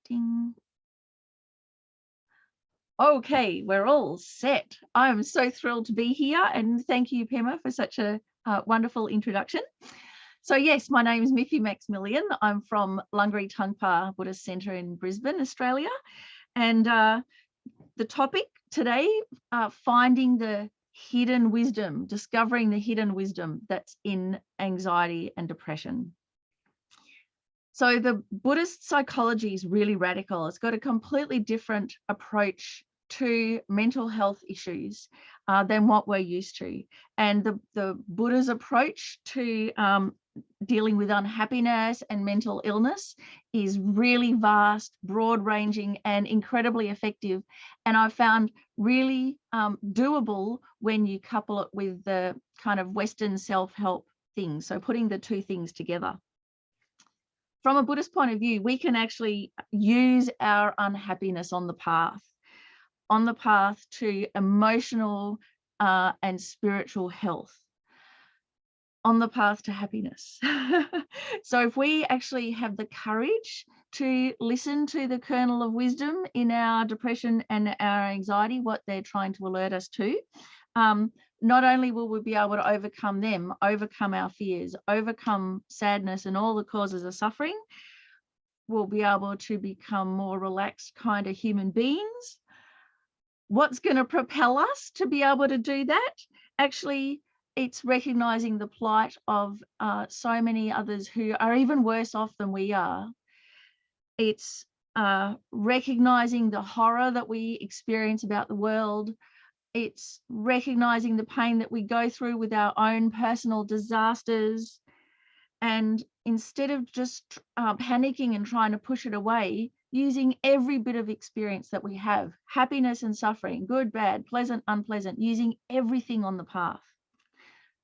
Ding. Okay, we're all set. I'm so thrilled to be here, and thank you, Pema, for such a wonderful introduction. So yes, my name is Miffi Maxmillion. I'm from Langri Tangpa Buddhist Centre in Brisbane, Australia. And the topic today, finding the hidden wisdom, discovering the hidden wisdom that's in anxiety and depression. So the Buddhist psychology is really radical. It's got a completely different approach to mental health issues than what we're used to. And the Buddha's approach to dealing with unhappiness and mental illness is really vast, broad-ranging, and incredibly effective. And I found really doable when you couple it with the kind of Western self-help things. So putting the two things together. From a Buddhist point of view, we can actually use our unhappiness on the path to emotional and spiritual health, on the path to happiness. So if we actually have the courage to listen to the kernel of wisdom in our depression and our anxiety, what they're trying to alert us to, not only will we be able to overcome them, overcome our fears, overcome sadness and all the causes of suffering, we'll be able to become more relaxed kind of human beings. What's going to propel us to be able to do that? Actually, it's recognizing the plight of so many others who are even worse off than we are. It's recognizing the horror that we experience about the world. It's recognizing the pain that we go through with our own personal disasters. And instead of just panicking and trying to push it away, using every bit of experience that we have, happiness and suffering, good, bad, pleasant, unpleasant, using everything on the path.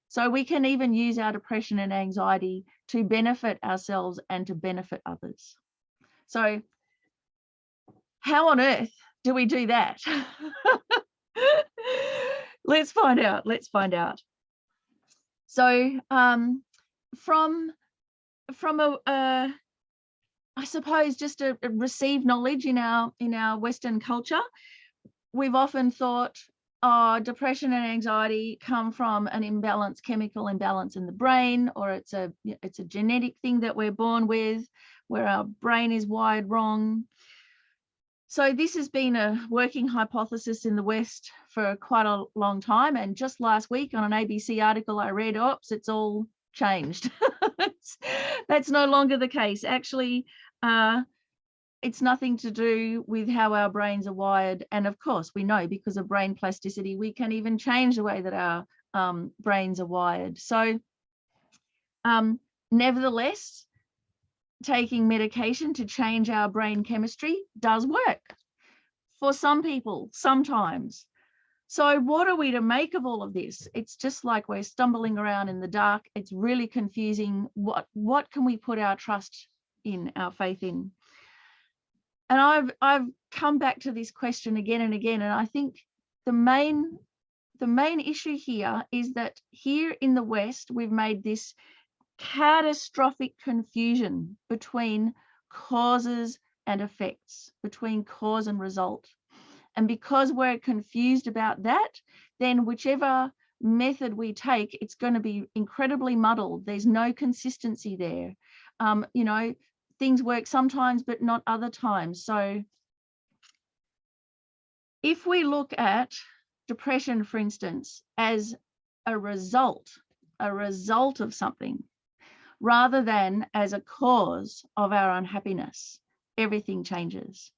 So we can even use our depression and anxiety to benefit ourselves and to benefit others. So how on earth do we do that? Let's find out. So from a I suppose just a received knowledge in our Western culture, we've often thought, oh, depression and anxiety come from an chemical imbalance in the brain, or it's a genetic thing that we're born with, where our brain is wired wrong. So this has been a working hypothesis in the West for quite a long time. And just last week on an ABC article I read, oops, it's all changed. That's no longer the case. Actually, it's nothing to do with how our brains are wired. And of course, we know because of brain plasticity, we can even change the way that our brains are wired. So nevertheless, taking medication to change our brain chemistry does work for some people, sometimes. So what are we to make of all of this? It's just like we're stumbling around in the dark. It's really confusing. What can we put our trust in, our faith in? And I've come back to this question again and again, and I think the main issue here is that here in the West, we've made this catastrophic confusion between causes and effects, between cause and result. And because we're confused about that, then whichever method we take, it's going to be incredibly muddled. There's no consistency there. You know, things work sometimes, but not other times. So if we look at depression, for instance, as a result of something, rather than as a cause of our unhappiness, everything changes.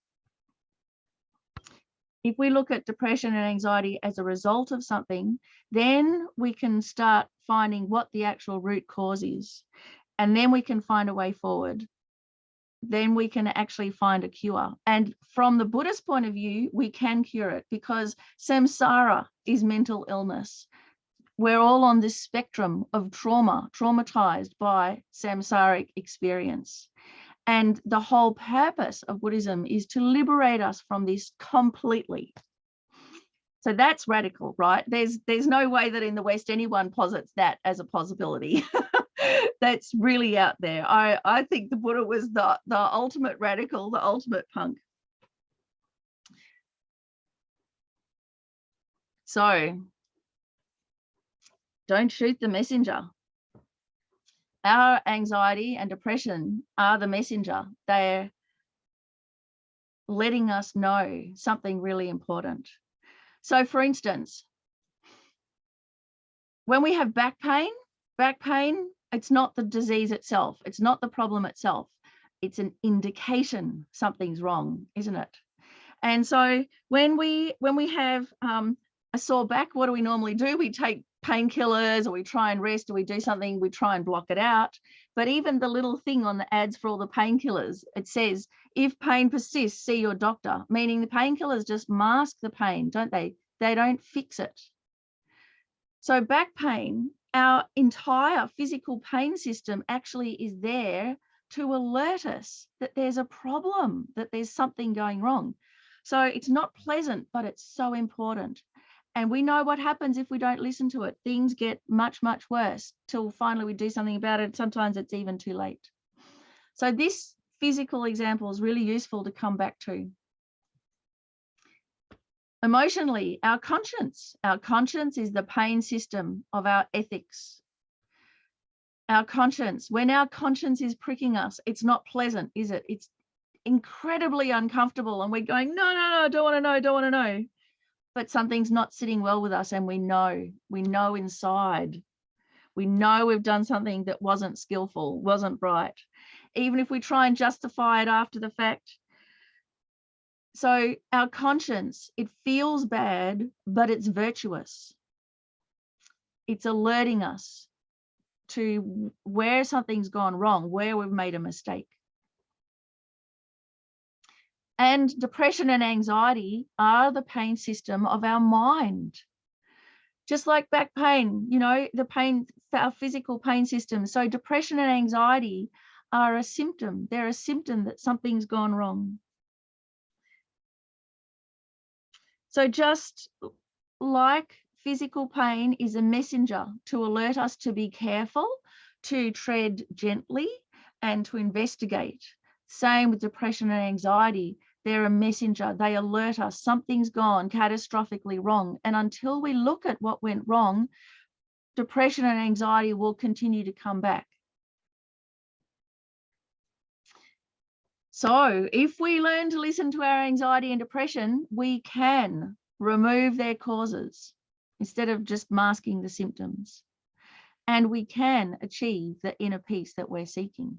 If we look at depression and anxiety as a result of something, then we can start finding what the actual root cause is. And then we can find a way forward. Then we can actually find a cure. And from the Buddhist point of view, we can cure it because samsara is mental illness. We're all on this spectrum of trauma, traumatized by samsaric experience. And the whole purpose of Buddhism is to liberate us from this completely. So that's radical, right? There's no way that in the West anyone posits that as a possibility. That's really out there. I think the Buddha was the ultimate radical, the ultimate punk. So don't shoot the messenger. Our anxiety and depression are the messenger. They're letting us know something really important. So for instance, when we have back pain, it's not the disease itself. It's not the problem itself. It's an indication something's wrong, isn't it? And so when we have a sore back, what do we normally do? We take painkillers, or we try and rest, or we do something, we try and block it out. But even the little thing on the ads for all the painkillers, it says, if pain persists, see your doctor, meaning the painkillers just mask the pain, don't they? They don't fix it. So back pain, our entire physical pain system actually is there to alert us that there's a problem, that there's something going wrong. So it's not pleasant, but it's so important. And we know what happens if we don't listen to it. Things get much, much worse till finally we do something about it. Sometimes it's even too late. So this physical example is really useful to come back to. Emotionally, our conscience is the pain system of our ethics. Our conscience, when our conscience is pricking us, it's not pleasant, is it? It's incredibly uncomfortable, and we're going, no, I don't want to know. But something's not sitting well with us, and we know inside. We know we've done something that wasn't skillful, wasn't right, even if we try and justify it after the fact. So our conscience, it feels bad, but it's virtuous. It's alerting us to where something's gone wrong, where we've made a mistake. And depression and anxiety are the pain system of our mind. Just like back pain, you know, the pain, our physical pain system. So depression and anxiety are a symptom. They're a symptom that something's gone wrong. So just like physical pain is a messenger to alert us to be careful, to tread gently, and to investigate. Same with depression and anxiety. They're a messenger. They alert us something's gone catastrophically wrong. And until we look at what went wrong, depression and anxiety will continue to come back. So if we learn to listen to our anxiety and depression, we can remove their causes instead of just masking the symptoms. And we can achieve the inner peace that we're seeking.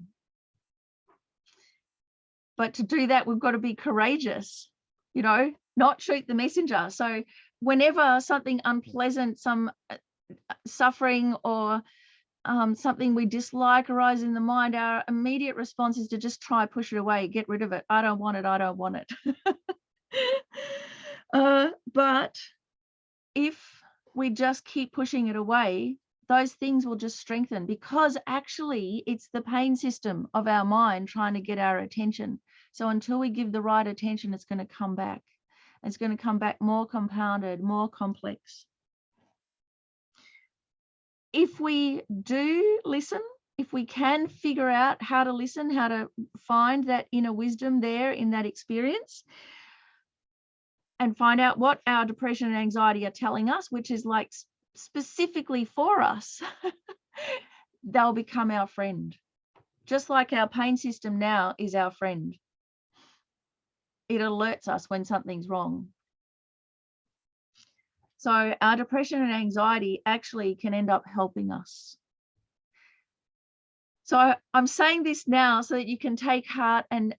But to do that, we've got to be courageous, you know, not shoot the messenger. So whenever something unpleasant, some suffering or something we dislike arises in the mind, our immediate response is to just try push it away, get rid of it. I don't want it. But if we just keep pushing it away, those things will just strengthen, because actually it's the pain system of our mind trying to get our attention. So until we give the right attention, it's going to come back. It's going to come back more compounded, more complex. If we do listen, if we can figure out how to listen, how to find that inner wisdom there in that experience, and find out what our depression and anxiety are telling us, which is like specifically for us, they'll become our friend. Just like our pain system now is our friend. It alerts us when something's wrong. So our depression and anxiety actually can end up helping us. So I'm saying this now so that you can take heart and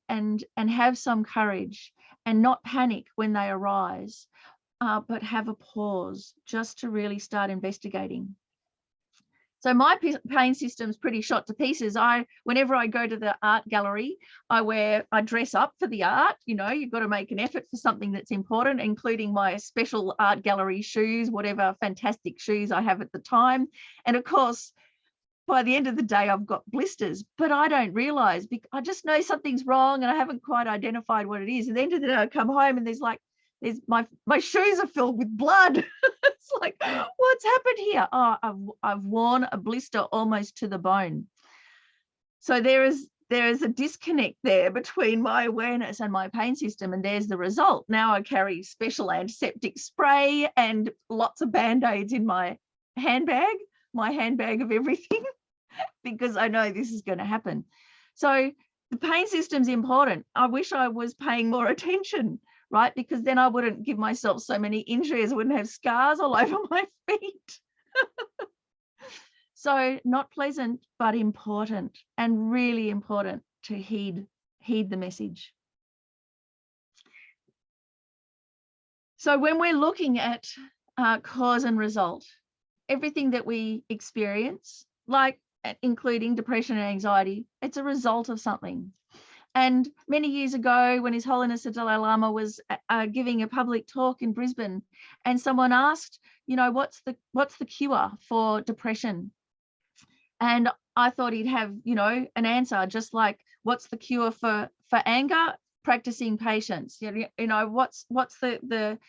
have some courage and not panic when they arise, but have a pause just to really start investigating. So my pain system's pretty shot to pieces. Whenever I go to the art gallery, I dress up for the art. You know, you've got to make an effort for something that's important, including my special art gallery shoes, whatever fantastic shoes I have at the time. And of course, by the end of the day, I've got blisters, but I don't realize, because I just know something's wrong and I haven't quite identified what it is. At the end of the day, I come home and there's like My shoes are filled with blood. It's like, what's happened here? Oh, I've worn a blister almost to the bone. So there is a disconnect there between my awareness and my pain system, and there's the result. Now I carry special antiseptic spray and lots of Band-Aids in my handbag of everything, because I know this is going to happen. So the pain system's important. I wish I was paying more attention, right? Because then I wouldn't give myself so many injuries. I wouldn't have scars all over my feet. So not pleasant, but important, and really important to heed the message. So when we're looking at cause and result, everything that we experience, like including depression and anxiety, it's a result of something. And many years ago, when His Holiness the Dalai Lama was giving a public talk in Brisbane, and someone asked, what's the cure for depression? And I thought he'd have, an answer, just like, what's the cure for anger? Practicing patience. What's the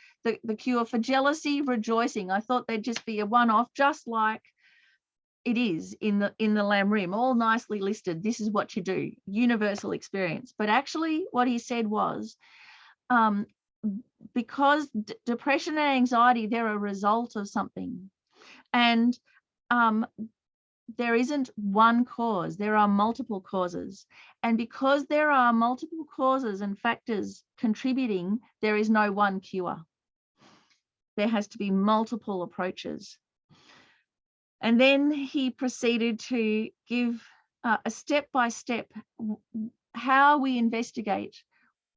cure for jealousy? Rejoicing. I thought there'd just be a one-off, just like it is in the lamrim, all nicely listed. This is what you do, universal experience. But actually what he said was, because depression and anxiety, they're a result of something. And there isn't one cause, there are multiple causes. And because there are multiple causes and factors contributing, there is no one cure. There has to be multiple approaches. And then he proceeded to give a step-by-step how we investigate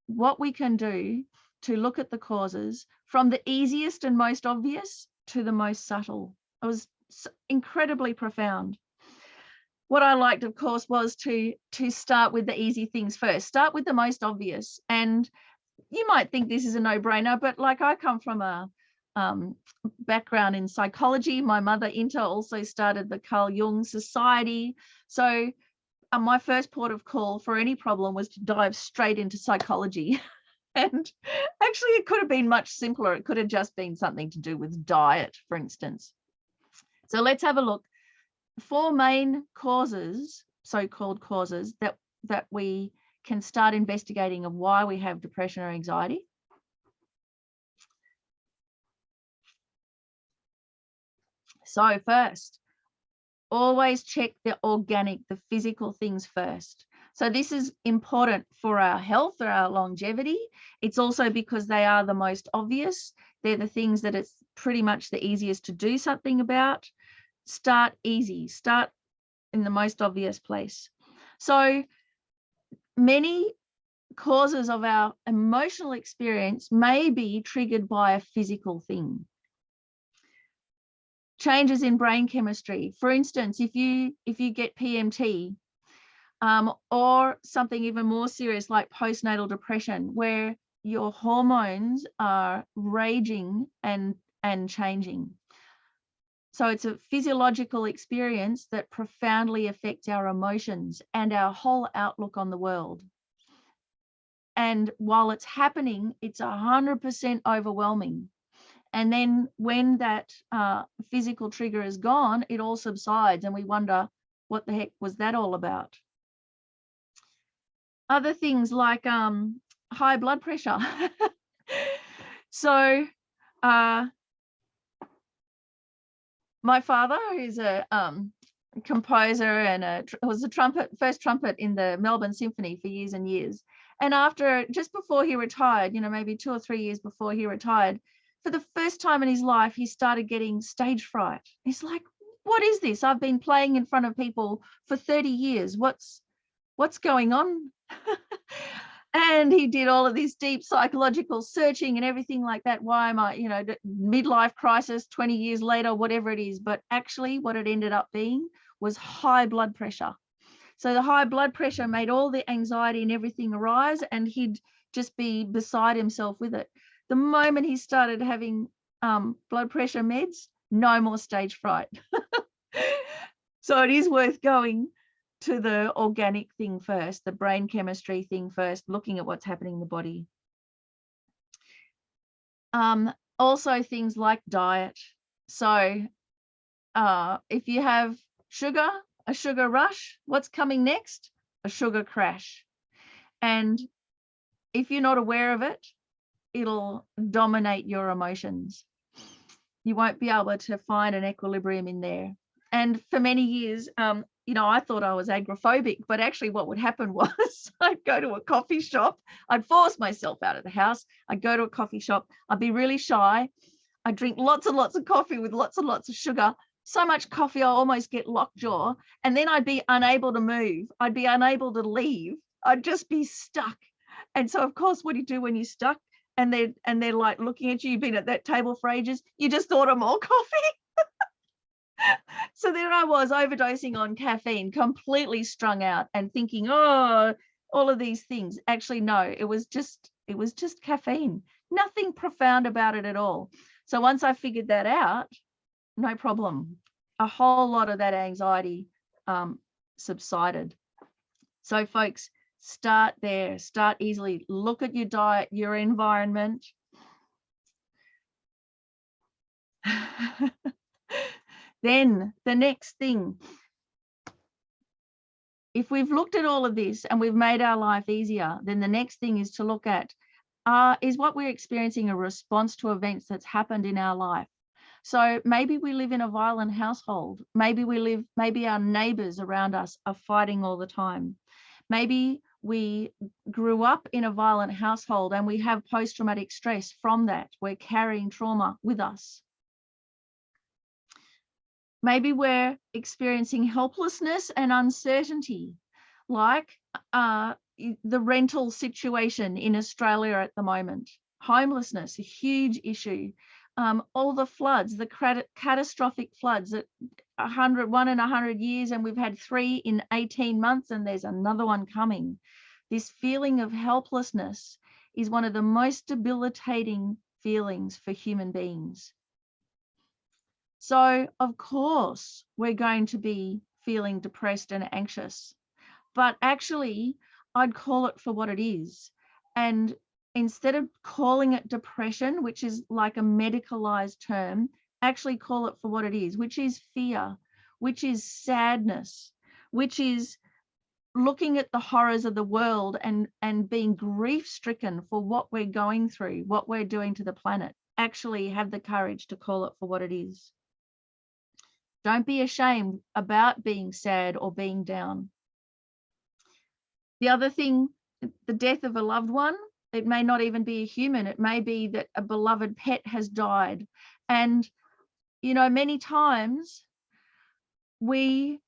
what we can do to look at the causes, from the easiest and most obvious to the most subtle. It was incredibly profound. What I liked, of course, was to start with the easy things first. Start with the most obvious. And you might think this is a no-brainer, but like, I come from a background in psychology. My mother, Inta, also started the Carl Jung Society. So my first port of call for any problem was to dive straight into psychology. And actually, it could have been much simpler. It could have just been something to do with diet, for instance. So let's have a look. 4 main causes, so-called causes, that we can start investigating of why we have depression or anxiety. So first, always check the organic, the physical things first. So this is important for our health or our longevity. It's also because they are the most obvious. They're the things that it's pretty much the easiest to do something about. Start easy, start in the most obvious place. So many causes of our emotional experience may be triggered by a physical thing. Changes in brain chemistry. For instance, if you get PMT, or something even more serious like postnatal depression, where your hormones are raging and changing. So it's a physiological experience that profoundly affects our emotions and our whole outlook on the world. And while it's happening, it's 100% overwhelming. And then when that physical trigger is gone, it all subsides and we wonder, what the heck was that all about? Other things like high blood pressure. So my father, who's a composer and was the first trumpet in the Melbourne Symphony for years and years. And just before he retired, maybe 2 or 3 years before he retired, for the first time in his life, he started getting stage fright. He's like, what is this? I've been playing in front of people for 30 years. What's going on? And he did all of this deep psychological searching and everything like that. Why am I, midlife crisis 20 years later, whatever it is. But actually what it ended up being was high blood pressure. So the high blood pressure made all the anxiety and everything arise, and he'd just be beside himself with it. The moment he started having blood pressure meds, no more stage fright. So it is worth going to the organic thing first, the brain chemistry thing first, looking at what's happening in the body. Also things like diet. So if you have sugar, a sugar rush, what's coming next? A sugar crash. And if you're not aware of it, it'll dominate your emotions. You won't be able to find an equilibrium in there. And for many years, you know, I thought I was agoraphobic, but actually what would happen was I'd go to a coffee shop, I'd force myself out of the house, I'd go to a coffee shop, I'd be really shy, I'd drink lots and lots of coffee with lots and lots of sugar, so much coffee I almost get lockjaw, and then I'd be unable to move, I'd be unable to leave, I'd just be stuck. And so of course, what do you do when you're stuck? And they're like looking at you, you've been at that table for ages, you just order more coffee. So there I was overdosing on caffeine, completely strung out and thinking, oh, all of these things. Actually, no, it was just caffeine, nothing profound about it at all. So once I figured that out, no problem. A whole lot of that anxiety subsided. So folks, start there, start easily, look at your diet, your environment. Then the next thing, if we've looked at all of this and we've made our life easier, then the next thing is to look at, is what we're experiencing a response to events that's happened in our life? So maybe we live in a violent household. Maybe our neighbors around us are fighting all the time. Maybe we grew up in a violent household and we have post-traumatic stress from that. We're carrying trauma with us. Maybe we're experiencing helplessness and uncertainty, like the rental situation in Australia at the moment. Homelessness, a huge issue. All the floods, the catastrophic floods, that 1 in 100 years, and we've had 3 in 18 months, and there's another one coming. This feeling of helplessness is one of the most debilitating feelings for human beings. So, of course, we're going to be feeling depressed and anxious, but actually, I'd call it for what it is. And instead of calling it depression, which is like a medicalized term, actually call it for what it is, which is fear, which is sadness, which is looking at the horrors of the world and being grief-stricken for what we're going through, what we're doing to the planet. Actually have the courage to call it for what it is. Don't be ashamed about being sad or being down. The other thing, the death of a loved one, it may not even be a human. It may be that a beloved pet has died. And, you know, many times we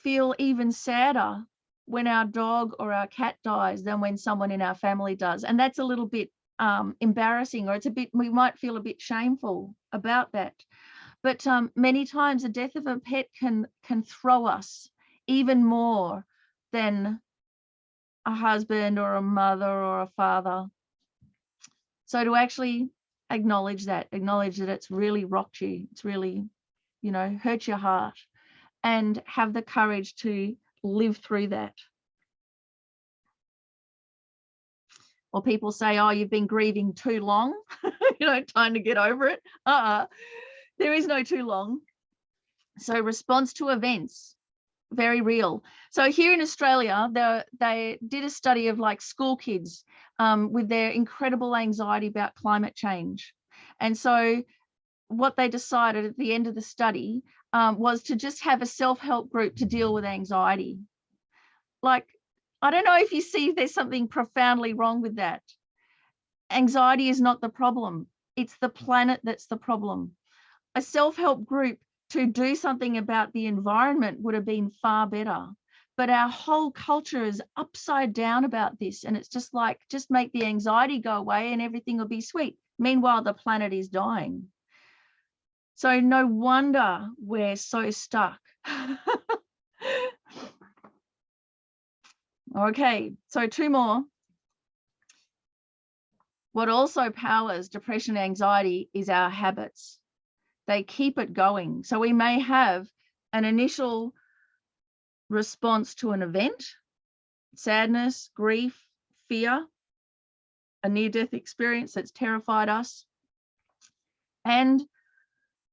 feel even sadder when our dog or our cat dies than when someone in our family does. And that's a little bit embarrassing, or we might feel a bit shameful about that. But many times the death of a pet can throw us even more than a husband or a mother or a father. So to actually acknowledge that it's really rocked you, it's really, you know, hurt your heart, and have the courage to live through that. Or people say, oh, you've been grieving too long, you know, time to get over it. There is no too long. So response to events, very real. So here in Australia, they did a study of like school kids with their incredible anxiety about climate change. And so what they decided at the end of the study was to just have a self-help group to deal with anxiety. Like, I don't know if you see there's something profoundly wrong with that. Anxiety is not the problem. It's the planet that's the problem. A self-help group to do something about the environment would have been far better. But our whole culture is upside down about this. And it's just like, just make the anxiety go away and everything will be sweet. Meanwhile, the planet is dying. So no wonder we're so stuck. Okay, so 2 more. What also powers depression and anxiety is our habits. They keep it going. So we may have an initial response to an event, sadness, grief, fear, a near-death experience that's terrified us. And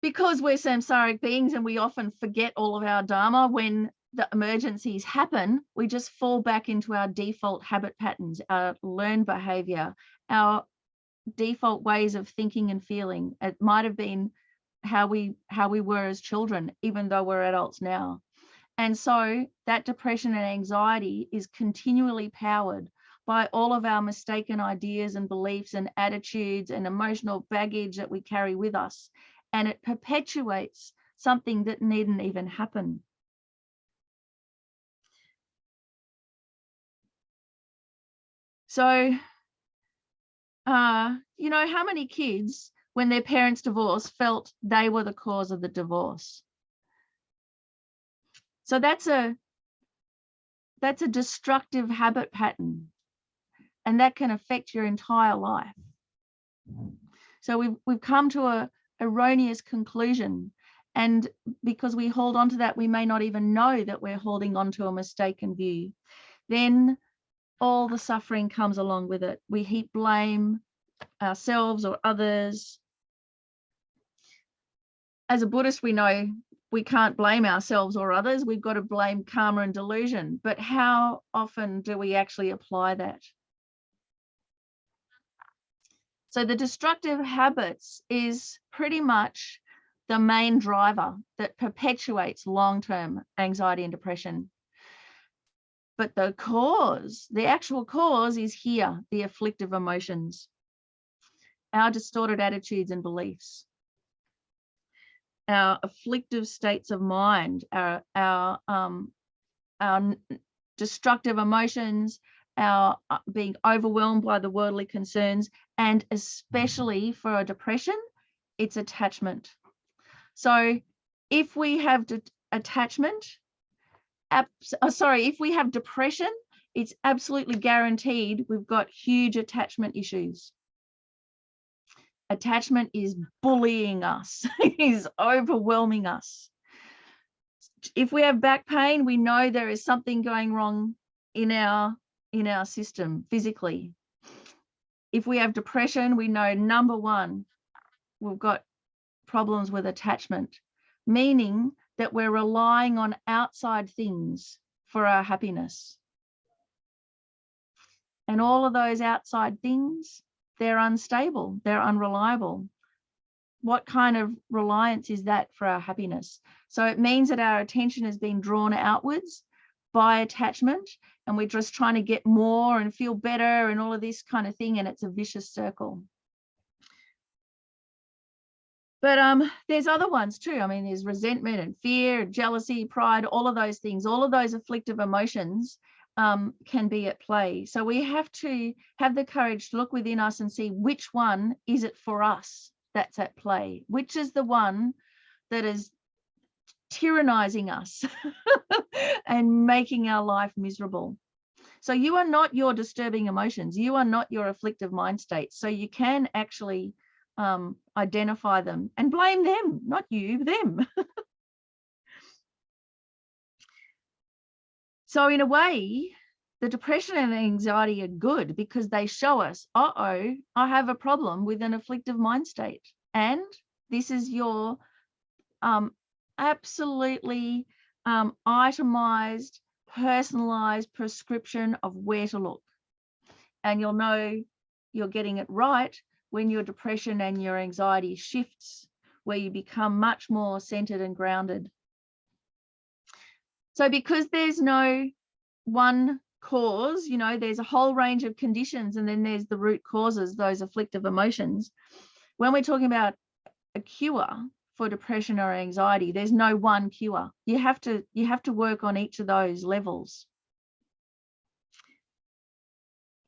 because we're samsaric beings and we often forget all of our dharma when the emergencies happen, we just fall back into our default habit patterns, our learned behavior, our default ways of thinking and feeling. It might have been how we were as children, even though we're adults now. And so that depression and anxiety is continually powered by all of our mistaken ideas and beliefs and attitudes and emotional baggage that we carry with us. And it perpetuates something that needn't even happen. So, you know, how many kids, when their parents divorced, felt they were the cause of the divorce? So that's a destructive habit pattern, and that can affect your entire life. So we've come to a erroneous conclusion, and because we hold on to that, we may not even know that we're holding on to a mistaken view. Then all the suffering comes along with it. We heap blame ourselves or others. As a Buddhist, we know we can't blame ourselves or others. We've got to blame karma and delusion. But how often do we actually apply that? So the destructive habits is pretty much the main driver that perpetuates long-term anxiety and depression. But the cause, the actual cause, is here, the afflictive emotions, our distorted attitudes and beliefs, our afflictive states of mind, our destructive emotions, our being overwhelmed by the worldly concerns, and especially for a depression, it's attachment. So if we have if we have depression, it's absolutely guaranteed we've got huge attachment issues. Attachment is bullying us, is overwhelming us. If we have back pain, we know there is something going wrong in our system physically. If we have depression, we know, number one, we've got problems with attachment, meaning that we're relying on outside things for our happiness. And all of those outside things, they're unstable, they're unreliable. What kind of reliance is that for our happiness? So it means that our attention has been drawn outwards by attachment, and we're just trying to get more and feel better and all of this kind of thing, and it's a vicious circle. But there's other ones too. I mean, there's resentment and fear, jealousy, pride, all of those things, all of those afflictive emotions can be at play. So we have to have the courage to look within us and see which one is it for us that's at play, which is the one that is tyrannizing us and making our life miserable. So you are not your disturbing emotions. You are not your afflictive mind states. So you can actually identify them and blame them, not you, them. So in a way, the depression and anxiety are good because they show us, I have a problem with an afflictive mind state. And this is your absolutely itemized, personalized prescription of where to look. And you'll know you're getting it right when your depression and your anxiety shifts, where you become much more centered and grounded. So because there's no one cause, you know, there's a whole range of conditions, and then there's the root causes, those afflictive emotions. When we're talking about a cure for depression or anxiety, there's no one cure. You have to work on each of those levels.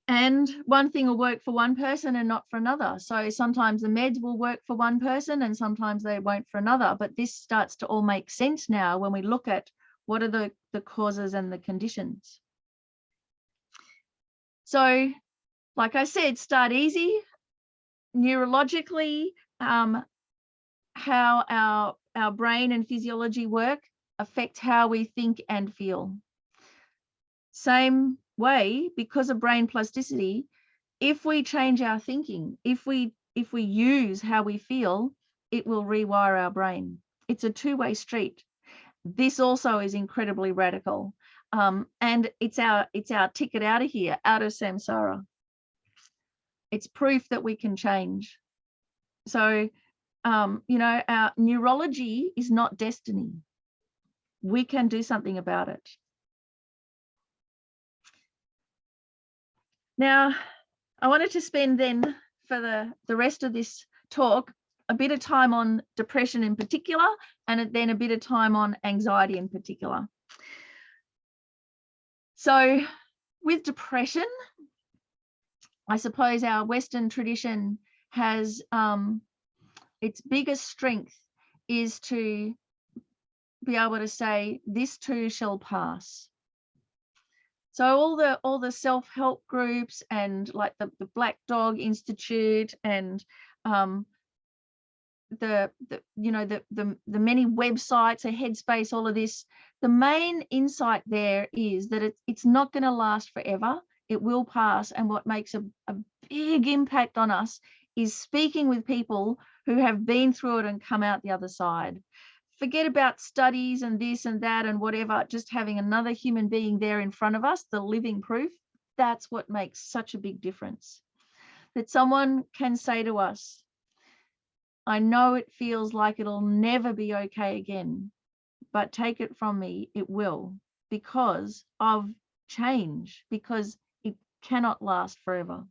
And one thing will work for one person and not for another. So sometimes the meds will work for one person and sometimes they won't for another. But this starts to all make sense now when we look at what are the causes and the conditions. So, like I said, start easy. Neurologically, how our brain and physiology work affect how we think and feel. Same way, because of brain plasticity, if we change our thinking, if we use how we feel, it will rewire our brain. It's a two-way street. This also is incredibly radical. And it's our ticket out of here, out of samsara. It's proof that we can change. So, you know, our neurology is not destiny. We can do something about it. Now, I wanted to spend then for the rest of this talk a bit of time on depression in particular, and then a bit of time on anxiety in particular. So with depression, I suppose our Western tradition has its biggest strength is to be able to say, this too shall pass. So all the self-help groups and like the Black Dog Institute and the many websites, a Headspace, all of this, the main insight there is that it's not going to last forever. It will pass. And what makes a big impact on us is speaking with people who have been through it and come out the other side. Forget about studies and this and that and whatever, just having another human being there in front of us, the living proof, that's what makes such a big difference. That someone can say to us, I know it feels like it'll never be okay again, but take it from me, it will, because of change, because it cannot last forever.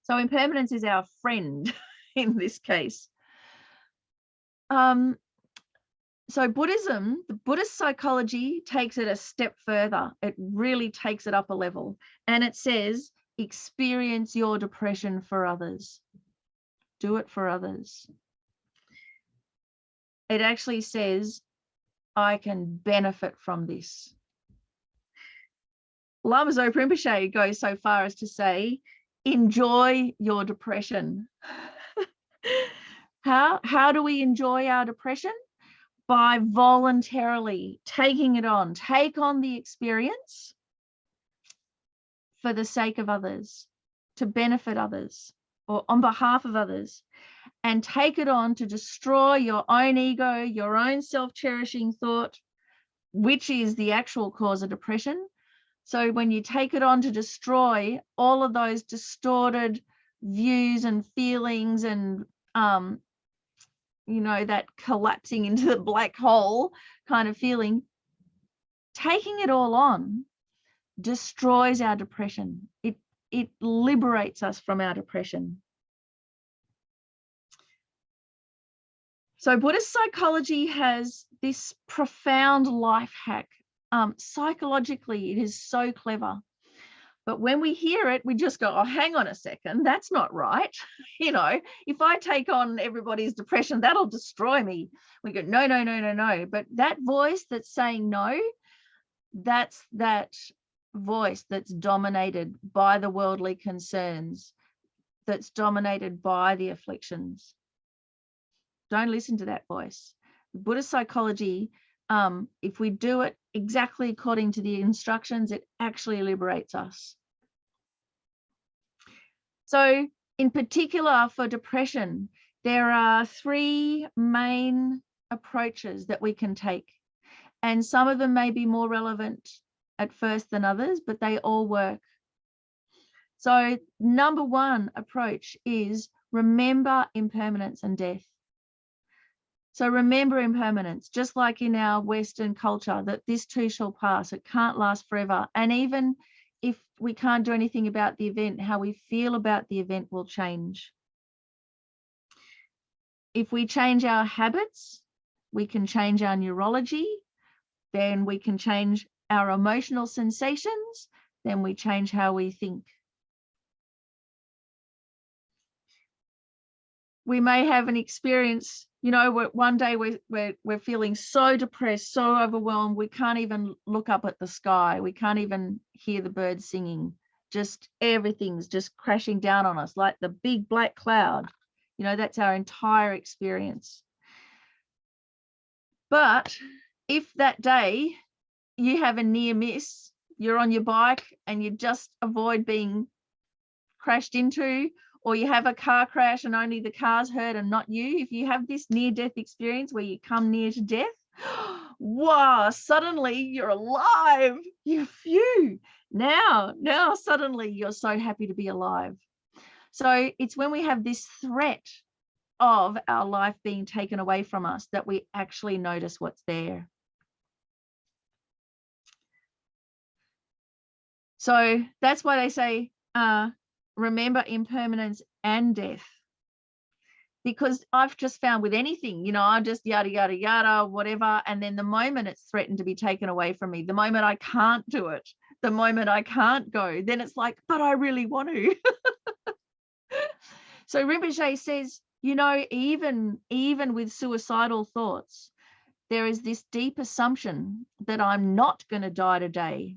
So impermanence is our friend in this case. So Buddhism, the Buddhist psychology takes it a step further. It really takes it up a level. And it says, experience your depression for others. Do it for others. It actually says, I can benefit from this. Lama Zopa Rinpoche goes so far as to say, enjoy your depression. How do we enjoy our depression? By voluntarily taking it on. Take on the experience for the sake of others, to benefit others, or on behalf of others, and take it on to destroy your own ego, your own self-cherishing thought, which is the actual cause of depression. So when you take it on to destroy all of those distorted views and feelings and you know, that collapsing into the black hole kind of feeling, taking it all on destroys our depression. It liberates us from our depression. So Buddhist psychology has this profound life hack. Psychologically, it is so clever. But when we hear it, we just go, oh, hang on a second, that's not right. You know, if I take on everybody's depression, that'll destroy me. We go, no, no, no, no, no. But that voice that's saying no, that's that voice that's dominated by the worldly concerns, that's dominated by the afflictions. Don't listen to that voice. Buddhist psychology, if we do it exactly according to the instructions, it actually liberates us. So in particular for depression, there are three main approaches that we can take. And some of them may be more relevant at first than others, but they all work. So number one approach is remember impermanence and death. So remember impermanence, just like in our Western culture, that this too shall pass. It can't last forever. And even if we can't do anything about the event, how we feel about the event will change. If we change our habits, we can change our neurology, then we can change our emotional sensations, then we change how we think. We may have an experience, you know, one day we're feeling so depressed, so overwhelmed, we can't even look up at the sky. We can't even hear the birds singing. Just everything's just crashing down on us like the big black cloud. You know, that's our entire experience. But if that day you have a near miss, you're on your bike and you just avoid being crashed into, or you have a car crash and only the car's hurt and not you, if you have this near-death experience where you come near to death, wow, suddenly you're alive. Phew. Now suddenly you're so happy to be alive. So it's when we have this threat of our life being taken away from us that we actually notice what's there. So that's why they say, remember impermanence and death. Because I've just found with anything, I just yada, yada, yada, whatever. And then the moment it's threatened to be taken away from me, the moment I can't do it, the moment I can't go, then it's like, but I really want to. So Rinpoche says, even with suicidal thoughts, there is this deep assumption that I'm not going to die today.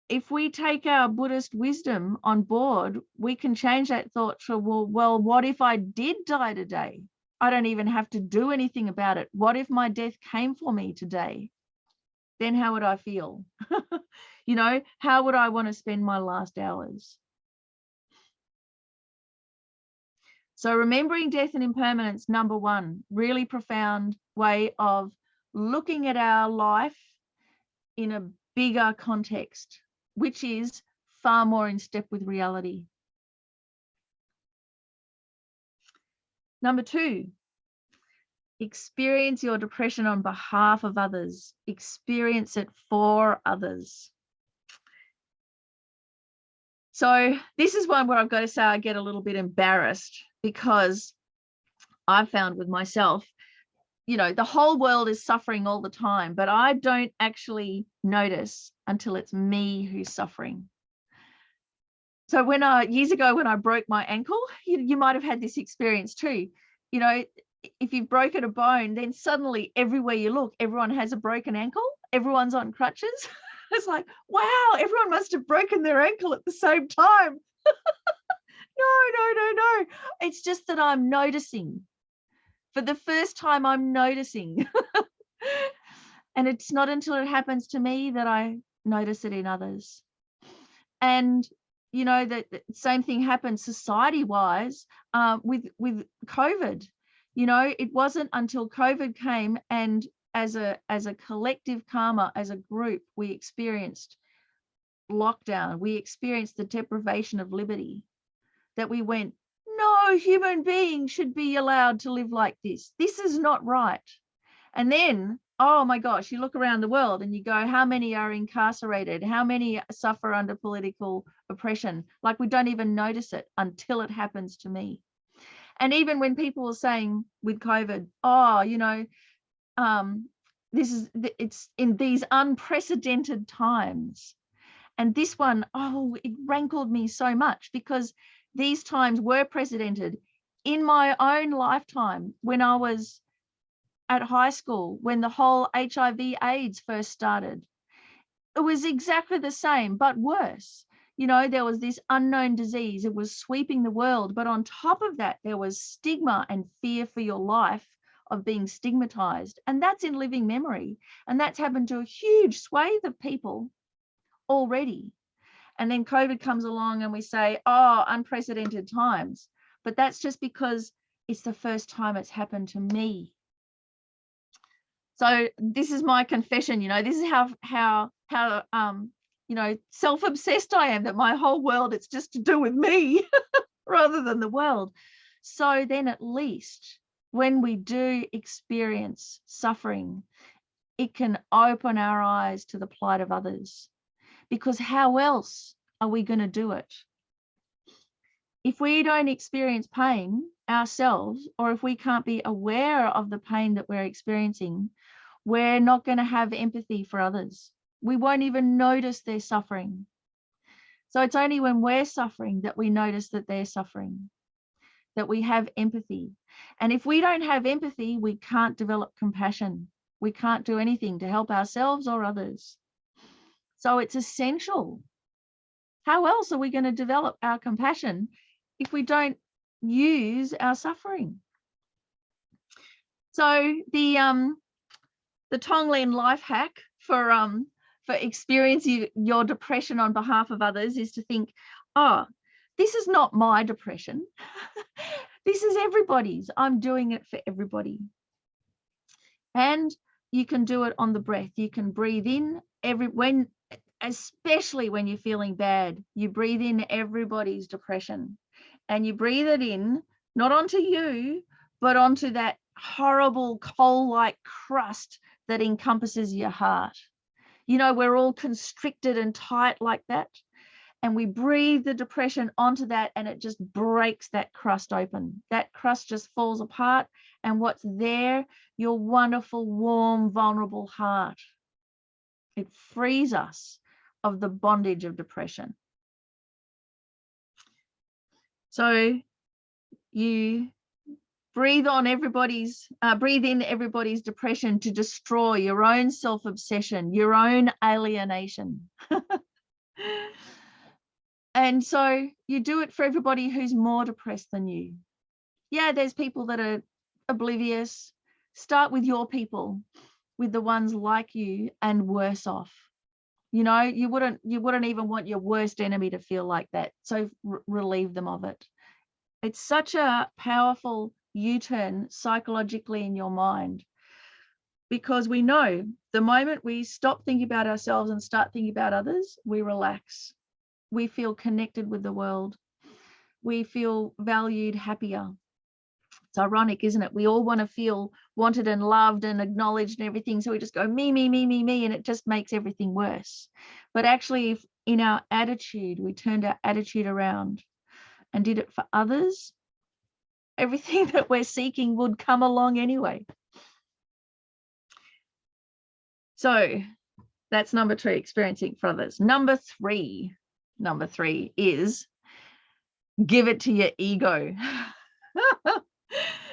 If we take our Buddhist wisdom on board, we can change that thought to, well, what if I did die today? I don't even have to do anything about it. What if my death came for me today? Then how would I feel? How would I want to spend my last hours? So remembering death and impermanence, number one, really profound way of looking at our life in a bigger context, which is far more in step with reality. Number two, experience your depression on behalf of others. Experience it for others. So this is one where I've got to say I get a little bit embarrassed, because I've found with myself, the whole world is suffering all the time, but I don't actually notice until it's me who's suffering. So years ago when I broke my ankle, you might have had this experience too. If you've broken a bone, then suddenly everywhere you look, everyone has a broken ankle, everyone's on crutches. It's like, wow, everyone must have broken their ankle at the same time. No. It's just that I'm noticing. For the first time, I'm noticing. And it's not until it happens to me that I notice it in others. And, the same thing happens society-wise with COVID. It wasn't until COVID came, and as a collective karma, as a group, we experienced lockdown, we experienced the deprivation of liberty, that we went, no human being should be allowed to live like this. This is not right. And then, oh my gosh, you look around the world and you go, how many are incarcerated? How many suffer under political oppression? Like, we don't even notice it until it happens to me. And even when people are saying with COVID, it's in these unprecedented times. And this one, it rankled me so much, because these times were precedented in my own lifetime when I was at high school, when the whole HIV/AIDS first started. It was exactly the same, but worse. There was this unknown disease. It was sweeping the world. But on top of that, there was stigma and fear for your life of being stigmatized. And that's in living memory. And that's happened to a huge swathe of people already. And then COVID comes along and we say, unprecedented times. But that's just because it's the first time it's happened to me. So this is my confession, this is how self-obsessed I am, that my whole world, it's just to do with me rather than the world. So then at least when we do experience suffering, it can open our eyes to the plight of others. Because how else are we going to do it? If we don't experience pain ourselves, or if we can't be aware of the pain that we're experiencing, we're not going to have empathy for others. We won't even notice their suffering. So it's only when we're suffering that we notice that they're suffering, that we have empathy. And if we don't have empathy, we can't develop compassion. We can't do anything to help ourselves or others. So it's essential. How else are we going to develop our compassion if we don't use our suffering? So the Tonglen life hack for for experiencing your depression on behalf of others is to think, oh, this is not my depression. This is everybody's. I'm doing it for everybody. And you can do it on the breath. You can breathe in especially when you're feeling bad, you breathe in everybody's depression, and you breathe it in, not onto you, but onto that horrible coal-like crust that encompasses your heart. You know, we're all constricted and tight like that. And we breathe the depression onto that, and it just breaks that crust open. That crust just falls apart. And what's there? Your wonderful, warm, vulnerable heart. It frees us of the bondage of depression. So you breathe in everybody's depression to destroy your own self-obsession, your own alienation. And so you do it for everybody who's more depressed than you. Yeah, there's people that are oblivious. Start with your people, with the ones like you and worse off. You know, you wouldn't even want your worst enemy to feel like that. So relieve them of it. It's such a powerful U-turn psychologically in your mind, because we know the moment we stop thinking about ourselves and start thinking about others, we relax. We feel connected with the world. We feel valued, happier. It's ironic, isn't it? We all want to feel wanted and loved and acknowledged and everything. So we just go me, me, me, me, me, and it just makes everything worse. But actually, if in our attitude, we turned our attitude around and did it for others, everything that we're seeking would come along anyway. So that's number 2, experiencing for others. Number three is give it to your ego.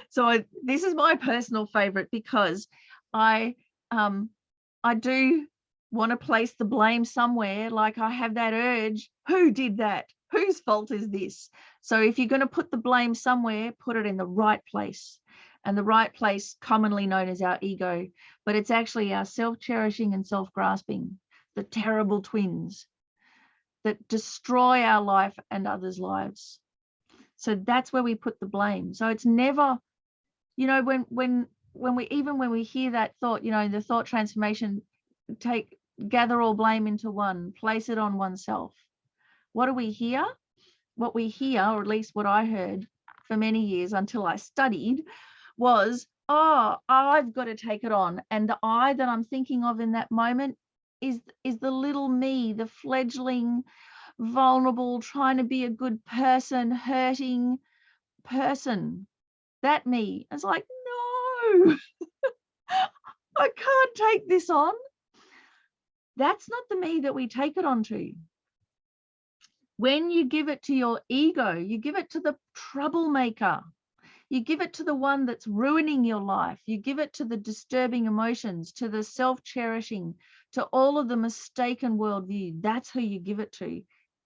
So this is my personal favorite, because I do want to place the blame somewhere. Like, I have that urge. Who did that? Whose fault is this? So if you're going to put the blame somewhere, put it in the right place. And the right place, commonly known as our ego, but it's actually our self-cherishing and self-grasping, the terrible twins that destroy our life and others' lives. So that's where we put the blame. So it's never, you know, when we hear that thought, you know, the thought transformation, gather all blame into one, place it on oneself. What do we hear? What we hear, or at least what I heard for many years until I studied, was, oh, I've got to take it on. And the I that I'm thinking of in that moment is the little me, the fledgling, vulnerable, trying to be a good person, hurting person. That me. It's like, no, I can't take this on. That's not the me that we take it onto. When you give it to your ego, you give it to the troublemaker. You give it to the one that's ruining your life. You give it to the disturbing emotions, to the self-cherishing, to all of the mistaken worldview. That's who you give it to.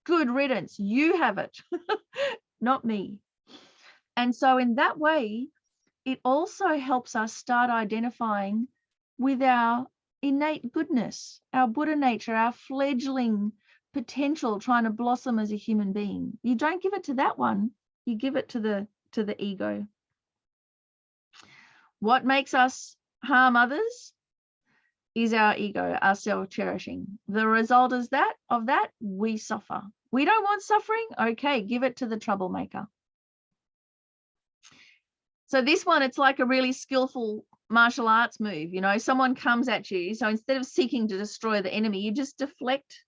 Good riddance. You have it, not me. And so in that way, it also helps us start identifying with our innate goodness, our Buddha nature, our fledgling potential trying to blossom as a human being. You don't give it to that one. You give it to the ego. What makes us harm others is our ego, our self-cherishing. The result is that we suffer. We don't want suffering. Okay, give it to the troublemaker. So this one, it's like a really skillful martial arts move. You know, someone comes at you. So instead of seeking to destroy the enemy, you just deflect.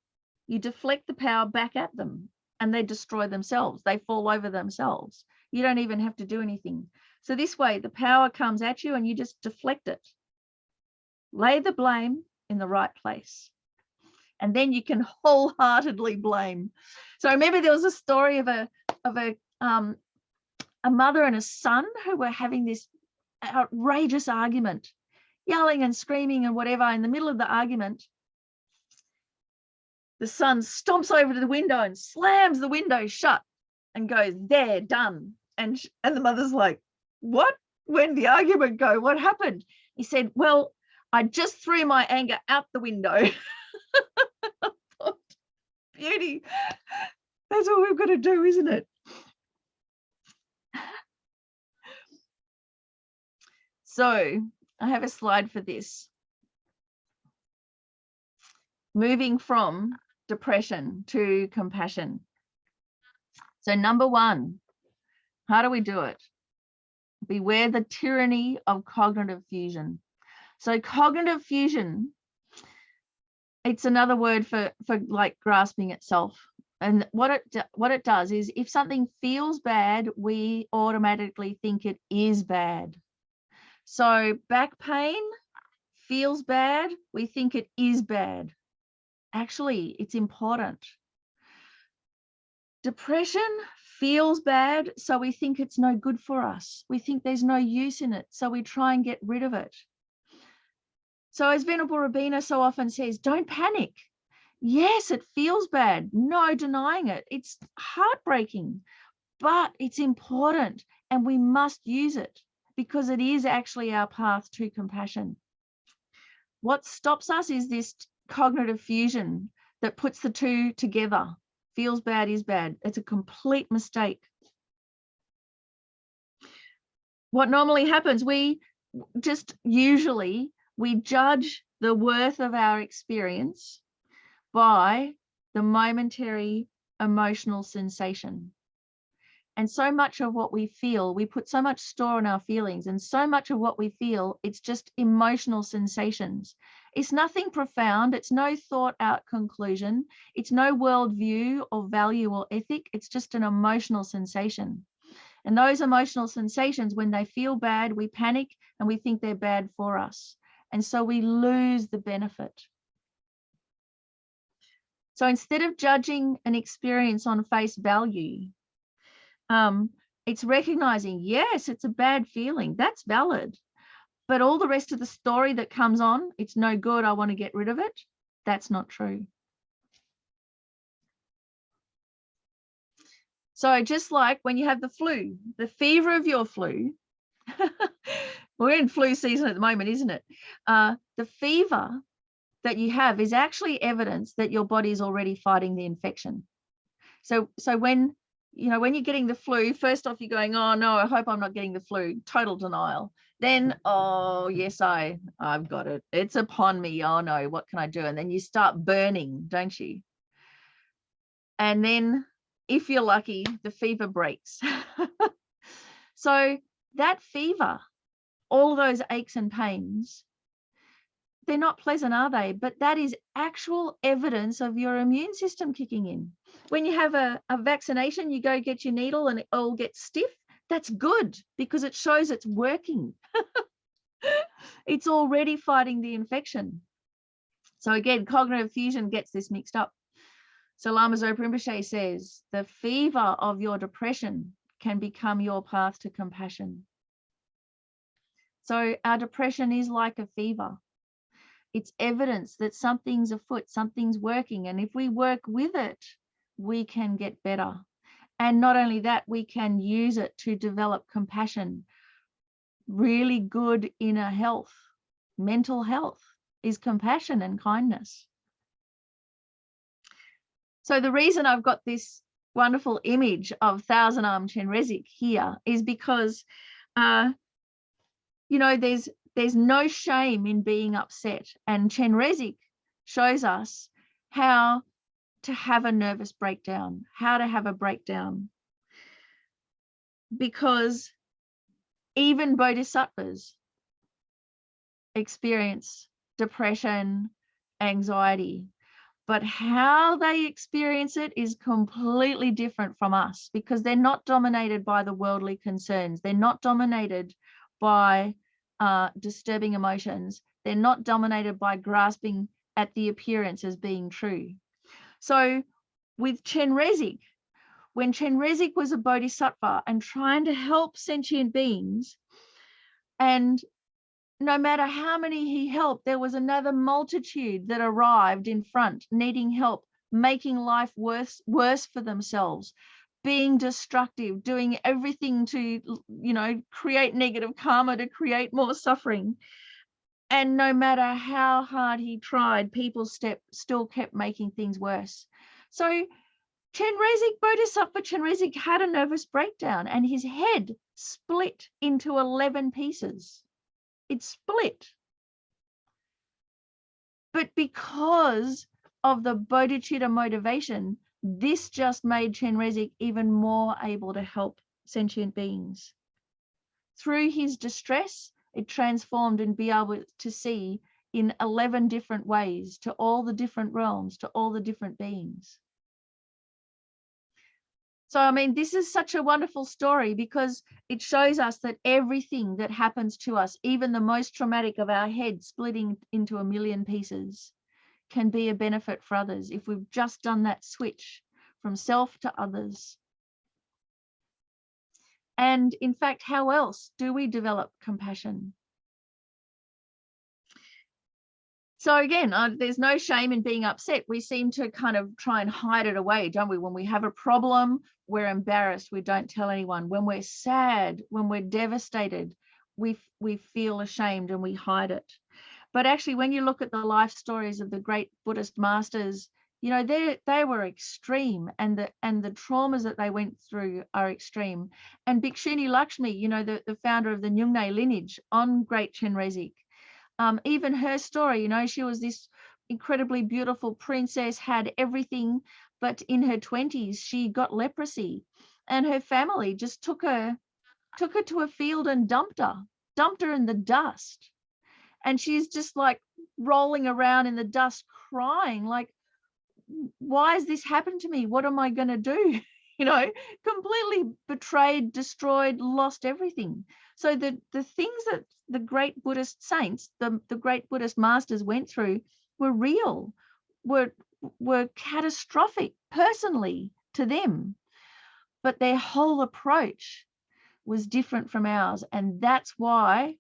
You deflect the power back at them, and they destroy themselves. They fall over themselves. You don't even have to do anything. So this way, the power comes at you and you just deflect it. Lay the blame in the right place. And then you can wholeheartedly blame. So I remember there was a story of a mother and a son who were having this outrageous argument, yelling and screaming and whatever. In the middle of the argument, the son stomps over to the window and slams the window shut and goes, "There, done." And the mother's like, "What? When did the argument go? What happened?" He said, "Well, I just threw my anger out the window." Beauty. That's all we've got to do, isn't it? So I have a slide for this. Moving from depression to compassion. So number one, how do we do it? Beware the tyranny of cognitive fusion. So cognitive fusion, it's another word for like grasping itself. And what it does is, if something feels bad, we automatically think it is bad. So back pain feels bad, we think it is bad. Actually, it's important. Depression feels bad, so we think it's no good for us. We think there's no use in it, so we try and get rid of it. So as Venerable Robina so often says, don't panic. Yes, it feels bad. No denying it. It's heartbreaking, but it's important and we must use it because it is actually our path to compassion. What stops us is this cognitive fusion that puts the two together. Feels bad is bad. It's a complete mistake. What normally happens, we judge the worth of our experience by the momentary emotional sensation. And so much of what we feel, we put so much store on our feelings, and so much of what we feel, it's just emotional sensations. It's nothing profound. It's no thought out conclusion. It's no worldview or value or ethic. It's just an emotional sensation. And those emotional sensations, when they feel bad, we panic and we think they're bad for us. And so we lose the benefit. So instead of judging an experience on face value, it's recognizing, yes, it's a bad feeling. That's valid. But all the rest of the story that comes on, it's no good, I want to get rid of it. That's not true. So just like when you have the flu, the fever of your flu, we're in flu season at the moment, isn't it? The fever that you have is actually evidence that your body is already fighting the infection. So when you're getting the flu, first off, you're going, oh no, I hope I'm not getting the flu. Total denial. Then, oh yes, I've got it. It's upon me. Oh no, what can I do? And then you start burning, don't you? And then if you're lucky, the fever breaks. So that fever, all those aches and pains, they're not pleasant, are they? But that is actual evidence of your immune system kicking in. When you have a vaccination, you go get your needle and it all gets stiff. That's good because it shows it's working. It's already fighting the infection. So again, cognitive fusion gets this mixed up. So Lama Zopa Rinpoche says, the fever of your depression can become your path to compassion. So our depression is like a fever. It's evidence that something's afoot, something's working. And if we work with it, we can get better. And not only that, we can use it to develop compassion. Really good inner health, mental health is compassion and kindness. So the reason I've got this wonderful image of thousand-armed Chenrezig here is because, there's no shame in being upset. And Chenrezig shows us how to have a nervous breakdown, how to have a breakdown. Because even bodhisattvas experience depression, anxiety, but how they experience it is completely different from us because they're not dominated by the worldly concerns. They're not dominated by disturbing emotions. They're not dominated by grasping at the appearance as being true. So with Chenrezig, when Chenrezig was a bodhisattva and trying to help sentient beings, and no matter how many he helped, there was another multitude that arrived in front, needing help, making life worse for themselves, being destructive, doing everything to, create negative karma, to create more suffering. And no matter how hard he tried, people still kept making things worse. So Chenrezig, Bodhisattva Chenrezig had a nervous breakdown and his head split into 11 pieces. It split. But because of the bodhicitta motivation, this just made Chenrezig even more able to help sentient beings. Through his distress, it transformed and be able to see in 11 different ways to all the different realms, to all the different beings. So, I mean, this is such a wonderful story because it shows us that everything that happens to us, even the most traumatic of our head splitting into a million pieces, can be a benefit for others if we've just done that switch from self to others. And in fact, how else do we develop compassion? So again, there's no shame in being upset. We seem to kind of try and hide it away, don't we? When we have a problem, we're embarrassed. We don't tell anyone. When we're sad, when we're devastated, we feel ashamed and we hide it. But actually, when you look at the life stories of the great Buddhist masters, you know, they were extreme, and the traumas that they went through are extreme. And Bhikshuni Lakshmi, you know, the founder of the Nyung-ne lineage on Great Chenrezig, even her story, you know, she was this incredibly beautiful princess, had everything, but in her 20s, she got leprosy, and her family just took her to a field and dumped her in the dust. And she's just like rolling around in the dust crying, like, why has this happened to me? What am I going to do? You know, completely betrayed, destroyed, lost everything. So the things that the great Buddhist saints, the great Buddhist masters went through were real, were catastrophic personally to them. But their whole approach was different from ours. And that's why,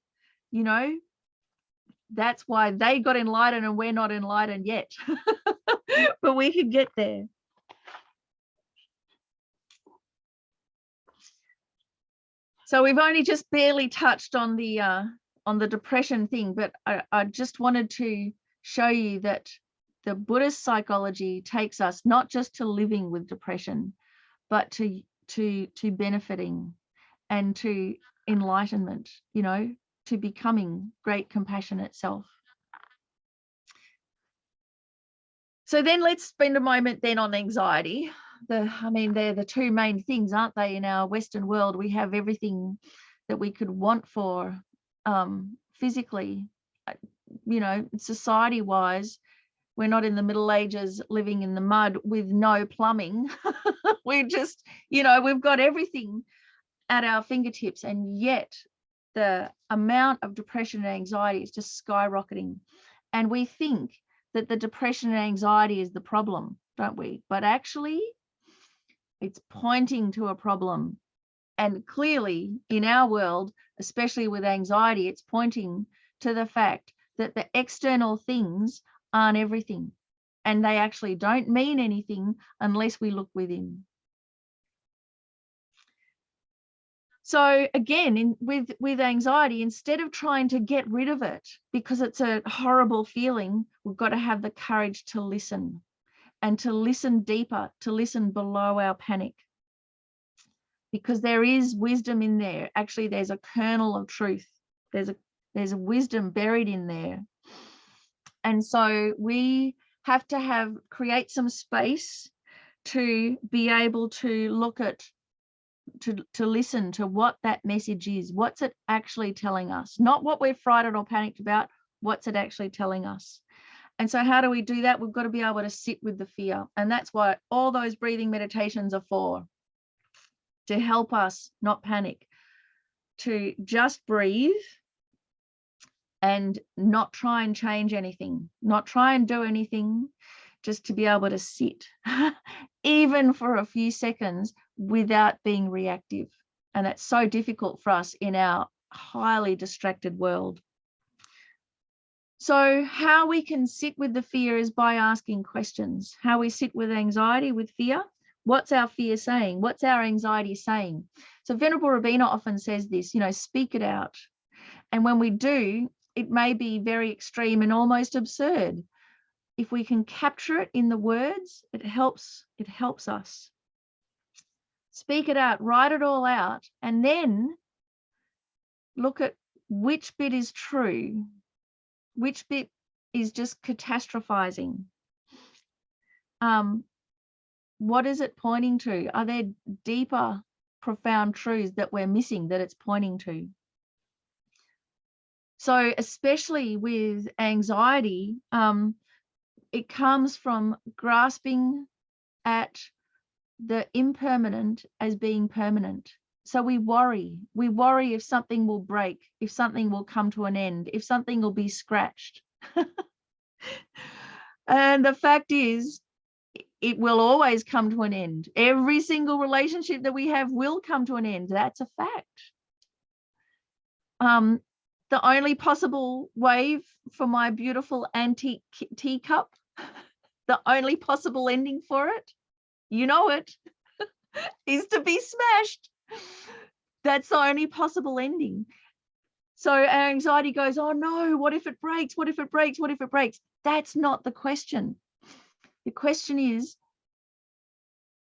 you know, that's why they got enlightened and we're not enlightened yet. But we could get there. So we've only just barely touched on the depression thing, but I just wanted to show you that the Buddhist psychology takes us not just to living with depression, but to benefiting and to enlightenment, you know, to becoming great compassion itself. So then let's spend a moment then on anxiety. I mean, they're the two main things, aren't they? In our Western world, we have everything that we could want for physically, you know, society-wise. We're not in the Middle Ages living in the mud with no plumbing. We're just, you know, we've got everything at our fingertips, and yet the amount of depression and anxiety is just skyrocketing. And we think that the depression and anxiety is the problem, don't we? But actually, it's pointing to a problem. And clearly, in our world, especially with anxiety, it's pointing to the fact that the external things aren't everything. And they actually don't mean anything unless we look within. So again, with anxiety, instead of trying to get rid of it because it's a horrible feeling, we've got to have the courage to listen, and to listen deeper, to listen below our panic. Because there is wisdom in there. Actually, there's a kernel of truth. There's a wisdom buried in there. And so we have to create some space to be able to look at, to listen to what that message is. What's it actually telling us? Not what we're frightened or panicked about. What's it actually telling us? And so how do we do that? We've got to be able to sit with the fear. And that's what all those breathing meditations are for, to help us not panic, to just breathe and not try and change anything, not try and do anything, just to be able to sit, even for a few seconds, without being reactive. And that's so difficult for us in our highly distracted world. So how we can sit with the fear is by asking questions. How we sit with anxiety, with fear. What's our fear saying? What's our anxiety saying? So Venerable Robina often says this, you know, speak it out. And when we do, it may be very extreme and almost absurd. If we can capture it in the words, it helps us. Speak it out, write it all out, and then look at which bit is true, which bit is just catastrophizing. What is it pointing to? Are there deeper, profound truths that we're missing that it's pointing to? So especially with anxiety, it comes from grasping at the impermanent as being permanent. So we worry if something will break, if something will come to an end, if something will be scratched. And the fact is, it will always come to an end. Every single relationship that we have will come to an end. That's a fact. The only possible way for my beautiful antique teacup, the only possible ending for it, you know it, is to be smashed. That's the only possible ending. So our anxiety goes, oh no, what if it breaks? What if it breaks? What if it breaks? That's not the question. The question is,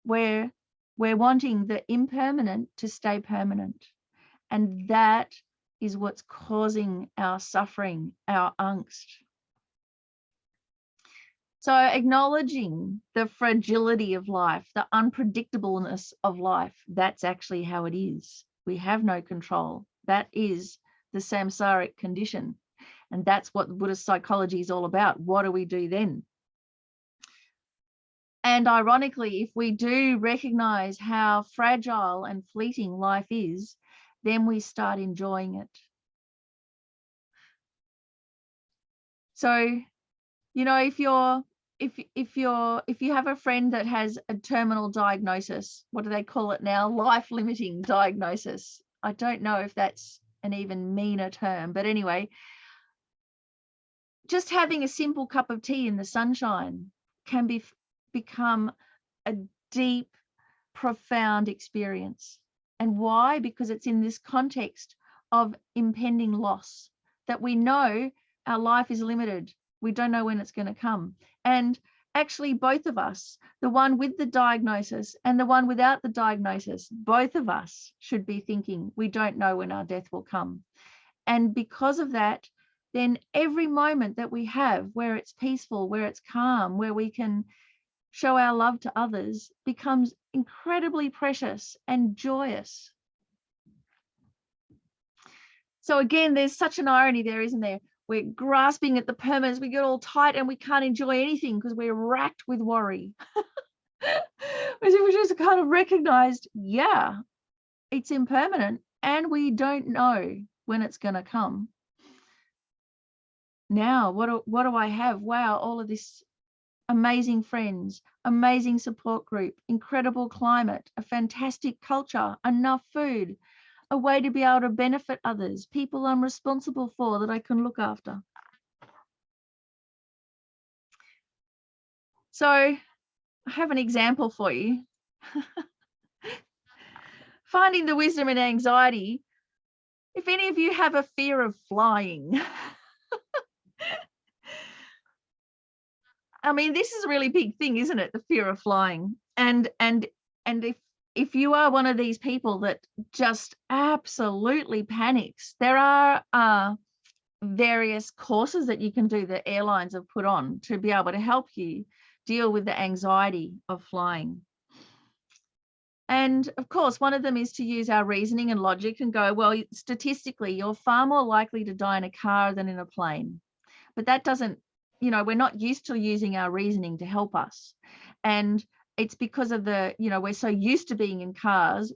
we're wanting the impermanent to stay permanent. And that is what's causing our suffering, our angst. So acknowledging the fragility of life, the unpredictableness of life, that's actually how it is. We have no control. That is the samsaric condition. And that's what Buddhist psychology is all about. What do we do then? And ironically, if we do recognize how fragile and fleeting life is, then we start enjoying it. So, you know, if you have a friend that has a terminal diagnosis, what do they call it now? Life-limiting diagnosis. I don't know if that's an even meaner term, but anyway, just having a simple cup of tea in the sunshine can become a deep, profound experience. And why? Because it's in this context of impending loss, that we know our life is limited. We don't know when it's going to come. And actually, both of us, the one with the diagnosis and the one without the diagnosis, both of us should be thinking, we don't know when our death will come. And because of that, then every moment that we have where it's peaceful, where it's calm, where we can show our love to others becomes incredibly precious and joyous. So again, there's such an irony there, isn't there? We're grasping at the permanence, we get all tight and we can't enjoy anything because we're racked with worry. As if we just kind of recognized, yeah, it's impermanent and we don't know when it's going to come. Now, what do I have? Wow, all of this amazing friends, amazing support group, incredible climate, a fantastic culture, enough food, a way to be able to benefit others, people I'm responsible for that I can look after. So I have an example for you. Finding the wisdom in anxiety. If any of you have a fear of flying, I mean, this is a really big thing, isn't it? The fear of flying. And if you are one of these people that just absolutely panics, there are various courses that you can do that airlines have put on to be able to help you deal with the anxiety of flying. And of course, one of them is to use our reasoning and logic and go, well, statistically, you're far more likely to die in a car than in a plane. But that doesn't, you know, we're not used to using our reasoning to help us. And it's because of the, you know, we're so used to being in cars,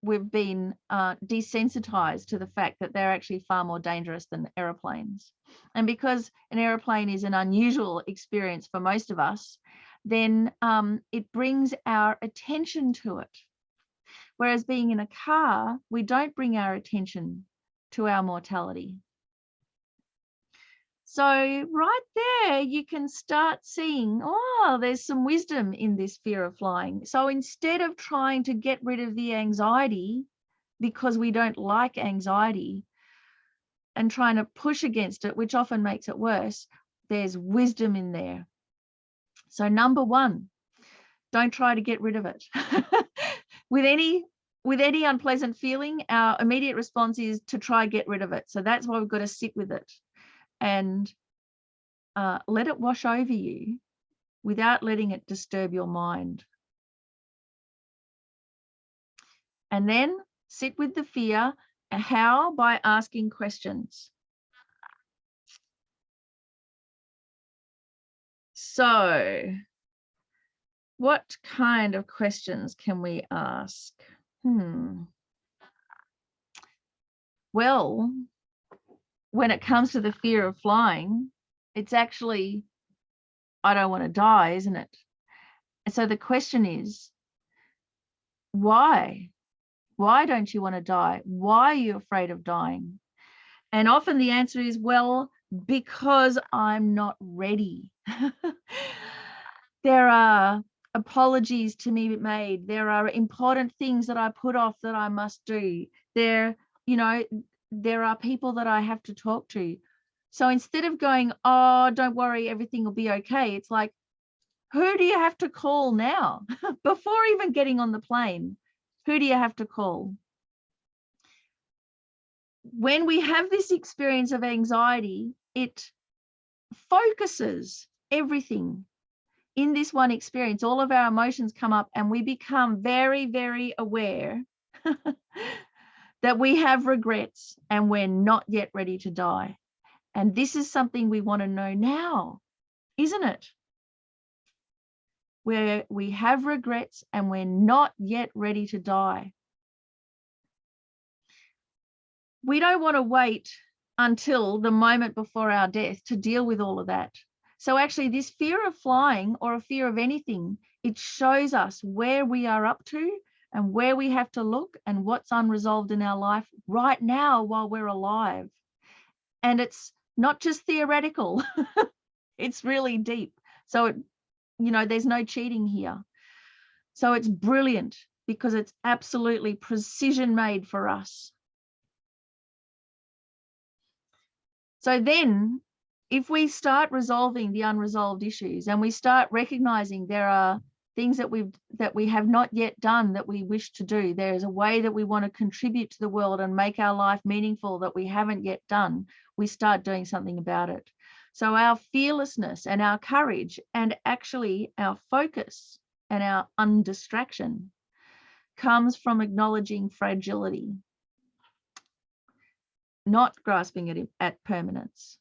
we've been desensitized to the fact that they're actually far more dangerous than aeroplanes. And because an aeroplane is an unusual experience for most of us, then it brings our attention to it. Whereas being in a car, we don't bring our attention to our mortality. So right there, you can start seeing, oh, there's some wisdom in this fear of flying. So instead of trying to get rid of the anxiety because we don't like anxiety, and trying to push against it, which often makes it worse, there's wisdom in there. So number one, don't try to get rid of it. With any unpleasant feeling, our immediate response is to try get rid of it. So that's why we've got to sit with it and let it wash over you without letting it disturb your mind. And then sit with the fear. How? By asking questions. So, what kind of questions can we ask? Well, when it comes to the fear of flying, it's actually, I don't want to die, isn't it? And so the question is, why? Why don't you want to die? Why are you afraid of dying? And often the answer is, well, because I'm not ready. There are apologies to me made. There are important things that I put off that I must do. There are people that I have to talk to. So instead of going, oh, don't worry, everything will be okay, it's like, who do you have to call now? Before even getting on the plane, who do you have to call? When we have this experience of anxiety, it focuses everything in this one experience. All of our emotions come up and we become very, very aware that we have regrets and we're not yet ready to die. And this is something we want to know now, isn't it? Where we have regrets and we're not yet ready to die. We don't want to wait until the moment before our death to deal with all of that. So actually this fear of flying or a fear of anything, it shows us where we are up to and where we have to look and what's unresolved in our life right now while we're alive. And it's not just theoretical, it's really deep. So, there's no cheating here. So it's brilliant because it's absolutely precision made for us. So then if we start resolving the unresolved issues and we start recognizing there are things that we have not yet done that we wish to do, there is a way that we want to contribute to the world and make our life meaningful that we haven't yet done, we start doing something about it. So our fearlessness and our courage and actually our focus and our undistraction comes from acknowledging fragility, not grasping at permanence.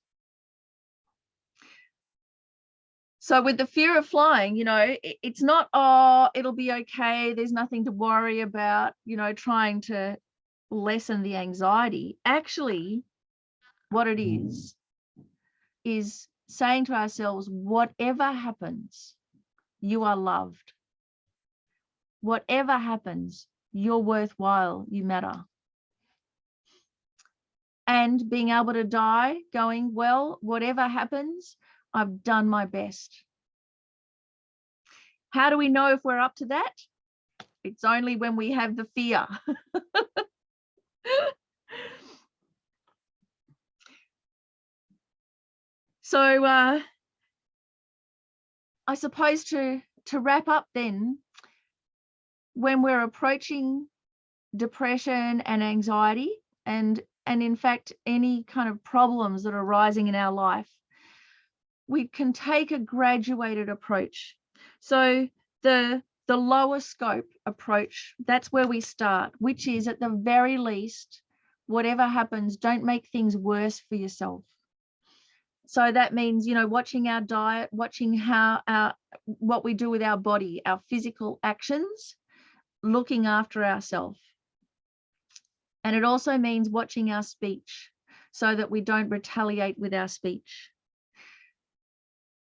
So with the fear of flying, it's not, oh, it'll be okay, there's nothing to worry about, trying to lessen the anxiety. Actually, what it is saying to ourselves, whatever happens, you are loved. Whatever happens, you're worthwhile, you matter. And being able to die going, well, whatever happens, I've done my best. How do we know if we're up to that? It's only when we have the fear. So I suppose to wrap up then, when we're approaching depression and anxiety and in fact any kind of problems that are arising in our life, we can take a graduated approach. So the lower scope approach, that's where we start, which is at the very least, whatever happens, don't make things worse for yourself. So that means, watching our diet, watching what we do with our body, our physical actions, looking after ourselves. And it also means watching our speech so that we don't retaliate with our speech.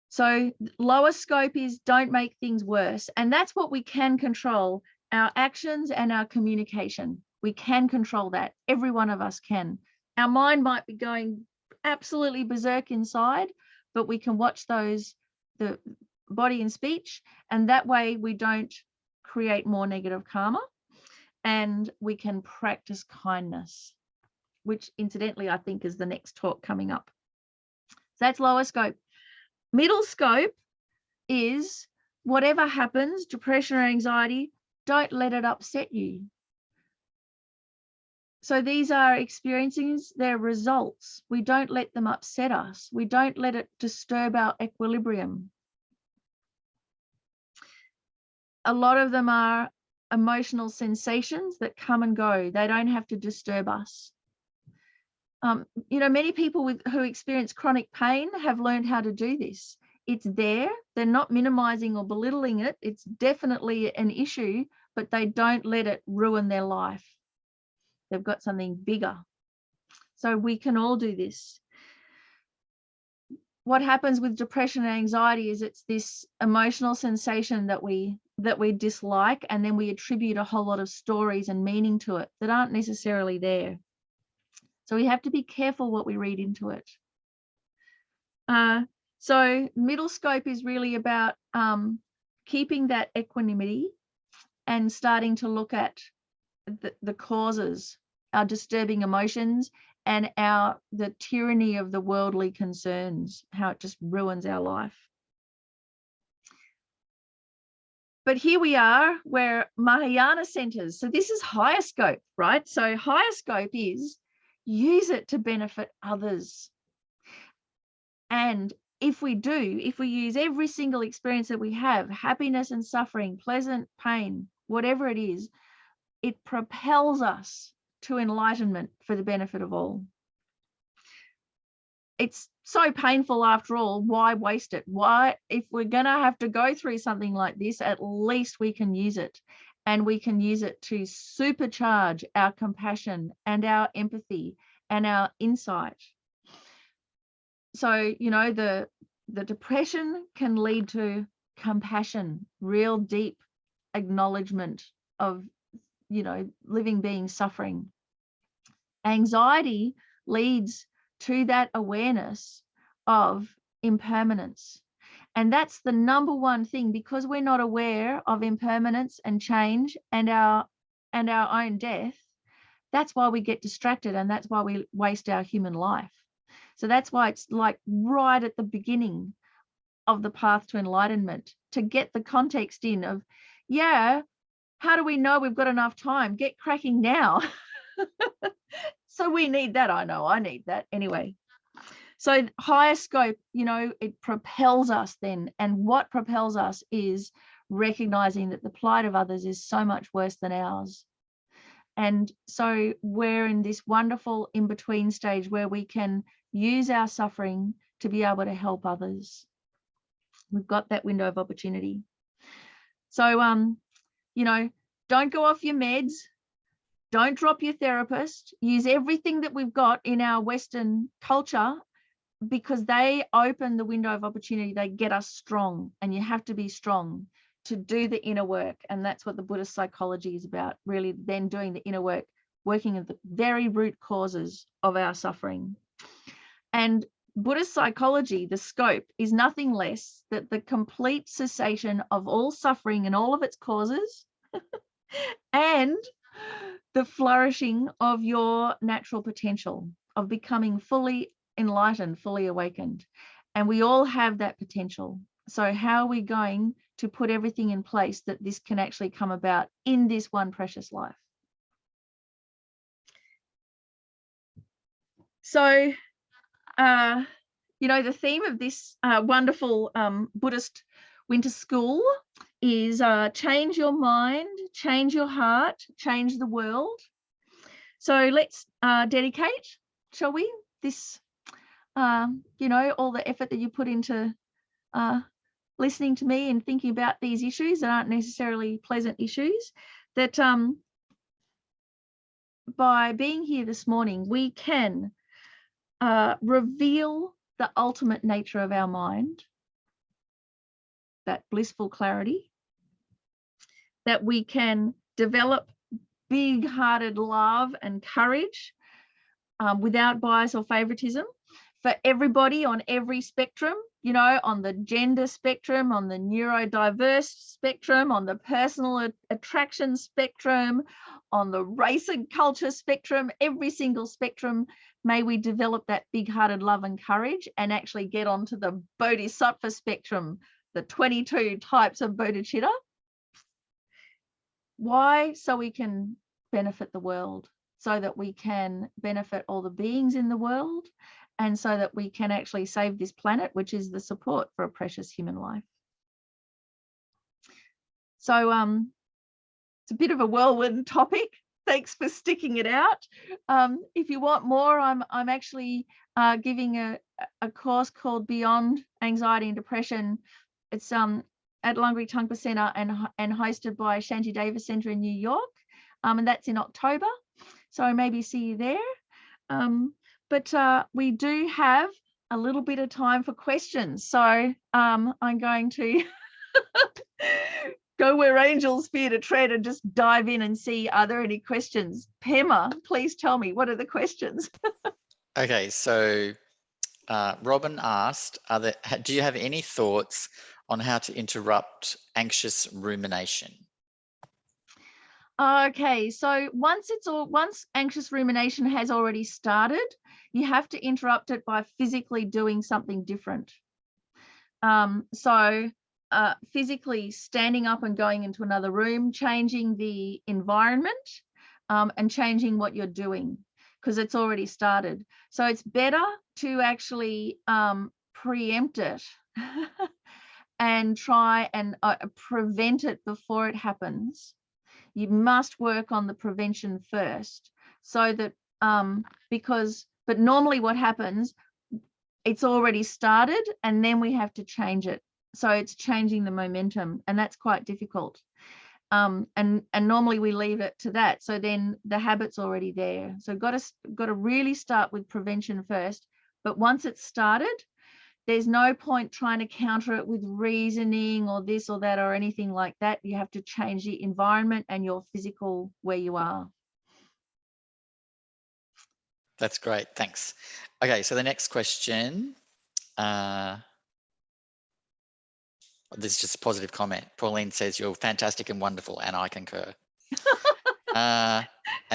So lower scope is don't make things worse. And that's what we can control, our actions and our communication. We can control that. Every one of us can. Our mind might be going absolutely berserk inside, but we can watch the body and speech, and that way we don't create more negative karma and we can practice kindness. which incidentally I think is the next talk coming up. So that's lower scope. Middle scope is whatever happens, depression or anxiety, don't let it upset you. So these are experiences, they're results. We don't let them upset us. We don't let it disturb our equilibrium. A lot of them are emotional sensations that come and go. They don't have to disturb us. You know, many people who experience chronic pain have learned how to do this. It's there. They're not minimizing or belittling it. It's definitely an issue, but they don't let it ruin their life. They've got something bigger. So we can all do this. What happens with depression and anxiety is it's this emotional sensation that we dislike, and then we attribute a whole lot of stories and meaning to it that aren't necessarily there. So we have to be careful what we read into it. So middle scope is really about keeping that equanimity and starting to look at the causes, our disturbing emotions, and the tyranny of the worldly concerns, how it just ruins our life. But here we are, where Mahayana centers. So this is higher scope, right? So higher scope is use it to benefit others. And if we use every single experience that we have, happiness and suffering, pleasant pain, whatever it is, it propels us to enlightenment for the benefit of all. It's so painful after all. Why waste it? Why, if we're going to have to go through something like this, at least we can use it. And we can use it to supercharge our compassion and our empathy and our insight. So, you know, the depression can lead to compassion, real deep acknowledgement of, you know, living beings suffering. Anxiety leads to that awareness of impermanence. And that's the number one thing, because we're not aware of impermanence and change and our own death. That's why we get distracted, and that's why we waste our human life. So that's why it's like right at the beginning of the path to enlightenment, to get the context in of, yeah, how do we know we've got enough time? Get cracking now. So we need that. I know I need that anyway. So higher scope, you know, it propels us then. And what propels us is recognizing that the plight of others is so much worse than ours. And so we're in this wonderful in-between stage where we can use our suffering to be able to help others. We've got that window of opportunity. So, you know, don't go off your meds. Don't drop your therapist. Use everything that we've got in our Western culture, because they open the window of opportunity. They get us strong, and you have to be strong to do the inner work. And that's what the Buddhist psychology is about, really then doing the inner work, working at the very root causes of our suffering. And Buddhist psychology, the scope, is nothing less than the complete cessation of all suffering and all of its causes and the flourishing of your natural potential of becoming fully enlightened, fully awakened. And we all have that potential. So how are we going to put everything in place that this can actually come about in this one precious life? So, you know, the theme of this wonderful Buddhist winter school is change your mind, change your heart, change the world. So let's dedicate, shall we, this, you know, all the effort that you put into listening to me and thinking about these issues that aren't necessarily pleasant issues, that by being here this morning, we can reveal the ultimate nature of our mind, that blissful clarity, that we can develop big-hearted love and courage without bias or favoritism for everybody on every spectrum, you know, on the gender spectrum, on the neurodiverse spectrum, on the personal attraction spectrum, on the race and culture spectrum, every single spectrum. May we develop that big-hearted love and courage and actually get onto the Bodhisattva spectrum, the 22 types of bodhicitta. Why? So we can benefit the world, so that we can benefit all the beings in the world, and so that we can actually save this planet, which is the support for a precious human life. So it's a bit of a whirlwind topic. Thanks for sticking it out. If you want more, I'm actually giving a course called Beyond Anxiety and Depression. It's at Langri Tangpa Centre and hosted by Shanti Davis Centre in New York, and that's in October. So maybe see you there. But we do have a little bit of time for questions. So I'm going to go where angels fear to tread and just dive in and see, are there any questions? Pema, please tell me, what are the questions? Okay, so Robin asked, do you have any thoughts on how to interrupt anxious rumination? Okay, so once anxious rumination has already started, you have to interrupt it by physically doing something different. Physically standing up and going into another room, changing the environment, and changing what you're doing, because it's already started. So it's better to actually preempt it and try and prevent it before it happens. You must work on the prevention first, so that but normally what happens, it's already started and then we have to change it. So it's changing the momentum, and that's quite difficult. And normally we leave it to that. So then the habit's already there. So got to really start with prevention first. But once it's started, there's no point trying to counter it with reasoning or this or that or anything like that. You have to change the environment and your physical where you are. That's great, thanks. Okay, so the next question, this is just a positive comment. Pauline says, you're fantastic and wonderful, and I concur. And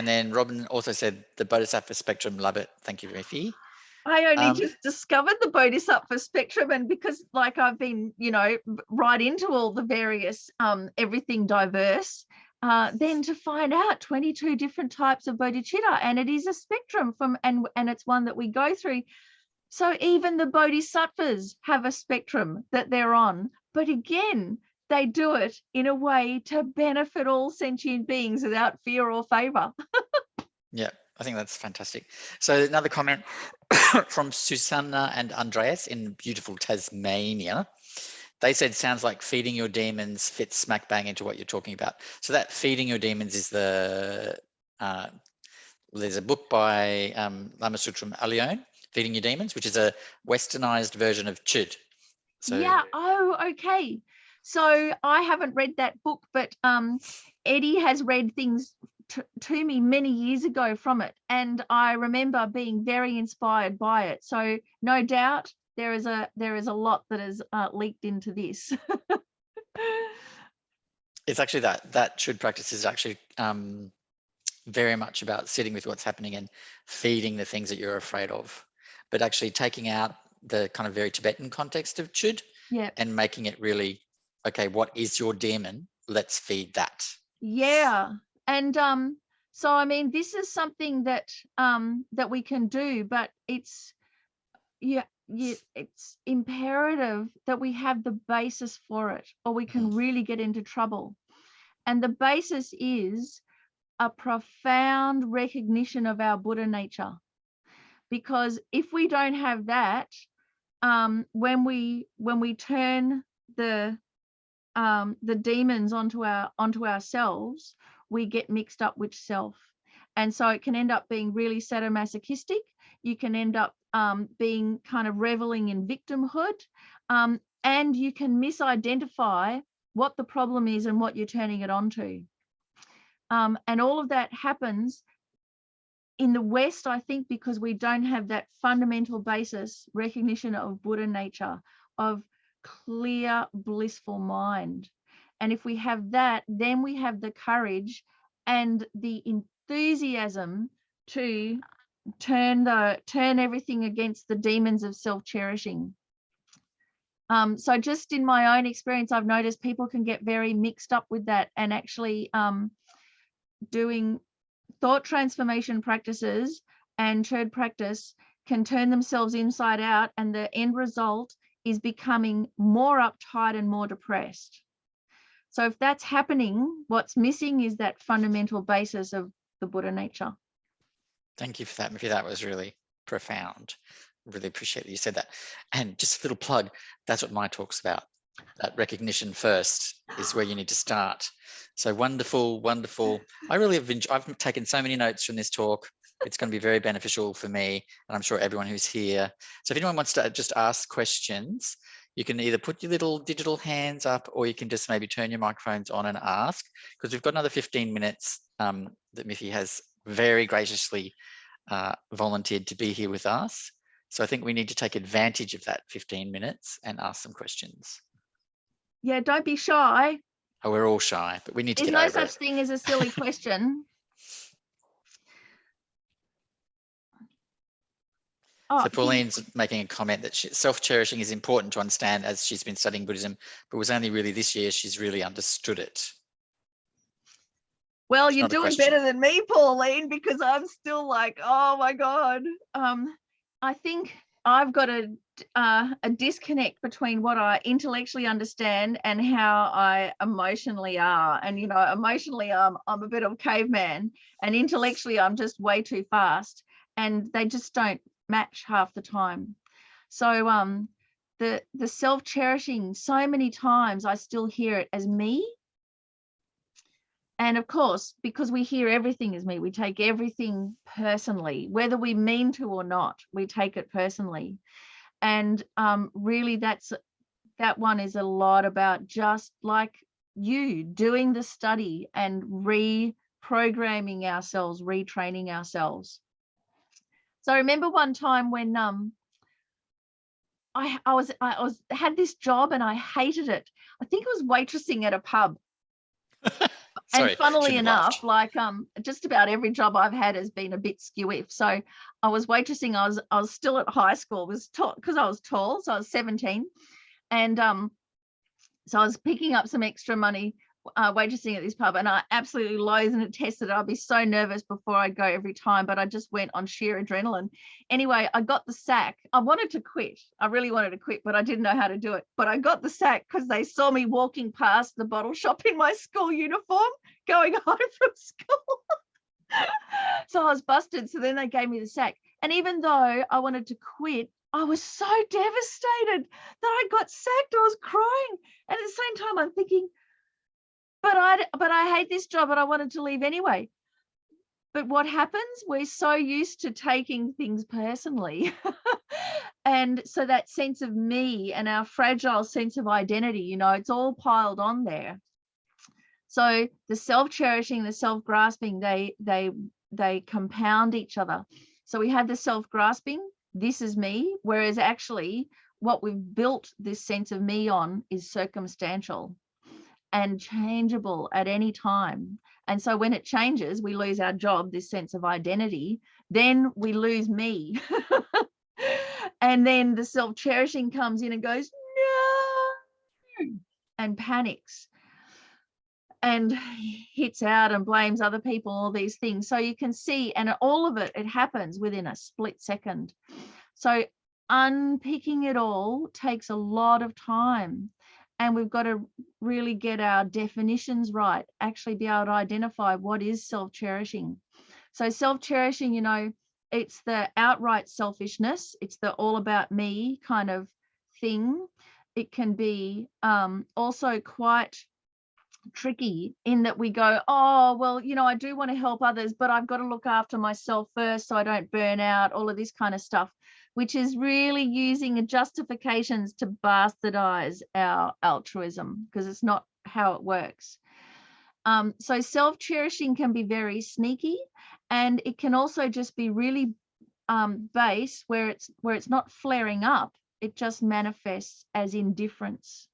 then Robin also said, the Bodhisattva Spectrum, love it. Thank you, Miffi. I only just discovered the Bodhisattva Spectrum, and because like I've been, right into all the various everything diverse, then to find out 22 different types of bodhicitta, and it is a spectrum and it's one that we go through. So even the bodhisattvas have a spectrum that they're on, but again, they do it in a way to benefit all sentient beings without fear or favor. Yeah, I think that's fantastic. So another comment from Susanna and Andreas in beautiful Tasmania. They said, sounds like feeding your demons fits smack bang into what you're talking about. So that feeding your demons is there's a book by Lama Zopa Rinpoche, Feeding Your Demons, which is a westernized version of Chud. So yeah, oh, okay. So I haven't read that book, but Eddie has read things to me many years ago from it, and I remember being very inspired by it. So no doubt there is a lot that is leaked into this. It's actually that Chud practice is actually very much about sitting with what's happening and feeding the things that you're afraid of, but actually taking out the kind of very Tibetan context of Chud, yeah, and making it really, okay, what is your demon? Let's feed that. Yeah. And so I mean, this is something that that we can do, but it's it's imperative that we have the basis for it, or we can really get into trouble. And the basis is a profound recognition of our Buddha nature. Because if we don't have that, when we turn the demons onto ourselves, we get mixed up with self, and so it can end up being really sadomasochistic. You can end up being kind of reveling in victimhood, and you can misidentify what the problem is and what you're turning it onto, and all of that happens in the West, I think, because we don't have that fundamental basis recognition of Buddha nature, of clear, blissful mind. And if we have that, then we have the courage and the enthusiasm to turn everything against the demons of self-cherishing. So just in my own experience, I've noticed people can get very mixed up with that, and actually doing thought transformation practices and churd practice can turn themselves inside out, and the end result is becoming more uptight and more depressed. So if that's happening, what's missing is that fundamental basis of the Buddha nature. Thank you for that, Miffi. That was really profound. Really appreciate that you said that. And just a little plug, that's what my talk's about. That recognition first is where you need to start. So wonderful, wonderful. I really have enjoyed, I've taken so many notes from this talk. It's going to be very beneficial for me, and I'm sure everyone who's here. So if anyone wants to just ask questions, you can either put your little digital hands up, or you can just maybe turn your microphones on and ask, because we've got another 15 minutes that Miffi has very graciously volunteered to be here with us. So I think we need to take advantage of that 15 minutes and ask some questions. Yeah, don't be shy. Oh, we're all shy, but we need to There's get no over such thing as a silly question. So Pauline's making a comment that self-cherishing is important to understand as she's been studying Buddhism, but it was only really this year she's really understood it. Well, It's you're not a doing question. better than me, Pauline, because I'm still like, oh my God. I think I've got a disconnect between what I intellectually understand and how I emotionally are. And, you know, emotionally, I'm a bit of a caveman, and intellectually, I'm just way too fast, and they just don't match half the time. So the self-cherishing, so many times I still hear it as me. And of course, because we hear everything as me, we take everything personally, whether we mean to or not, we take it personally. And really that one is a lot about, just like you, doing the study and reprogramming ourselves, retraining ourselves. So I remember one time when I had this job and I hated it. I think it was waitressing at a pub. Sorry, and funnily shouldn't have enough, laughed. like just about every job I've had has been a bit skew-if. So I was waitressing. I was still at high school. Was taught because I was tall. So I was 17, and so I was picking up some extra money waitressing at this pub, and I absolutely loathed and detested it. I'd be so nervous before I'd go every time, but I just went on sheer adrenaline. Anyway, I got the sack. I wanted to quit. I really wanted to quit, but I didn't know how to do it. But I got the sack because they saw me walking past the bottle shop in my school uniform going home from school. So I was busted. So then they gave me the sack. And even though I wanted to quit, I was so devastated that I got sacked. I was crying. And at the same time, I'm thinking, but I hate this job, and I wanted to leave anyway. But what happens? We're so used to taking things personally. And so that sense of me and our fragile sense of identity, you know, it's all piled on there. So the self-cherishing, the self-grasping, they compound each other. So we have the self-grasping, this is me, whereas actually what we've built this sense of me on is circumstantial and changeable at any time. And so when it changes, we lose our job, this sense of identity, then we lose me. And then the self-cherishing comes in and goes, no, and panics and hits out and blames other people, all these things. So you can see, and all of it happens within a split second. So unpicking it all takes a lot of time. And we've got to really get our definitions right, actually be able to identify what is self-cherishing. So self-cherishing, you know, it's the outright selfishness. It's the all about me kind of thing. It can be also quite tricky in that we go, oh, well, you know, I do want to help others, but I've got to look after myself first so I don't burn out, all of this kind of stuff, which is really using justifications to bastardize our altruism, because it's not how it works. So self-cherishing can be very sneaky, and it can also just be really base where it's not flaring up. It just manifests as indifference,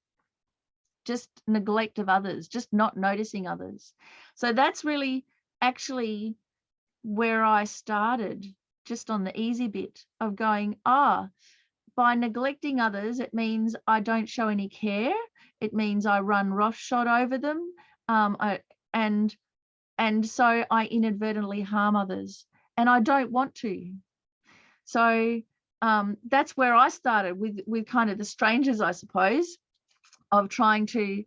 just neglect of others, just not noticing others. So that's really actually where I started, just on the easy bit of going, by neglecting others, it means I don't show any care. It means I run roughshod over them. And so I inadvertently harm others, and I don't want to. So that's where I started with kind of the strangers, I suppose, of trying to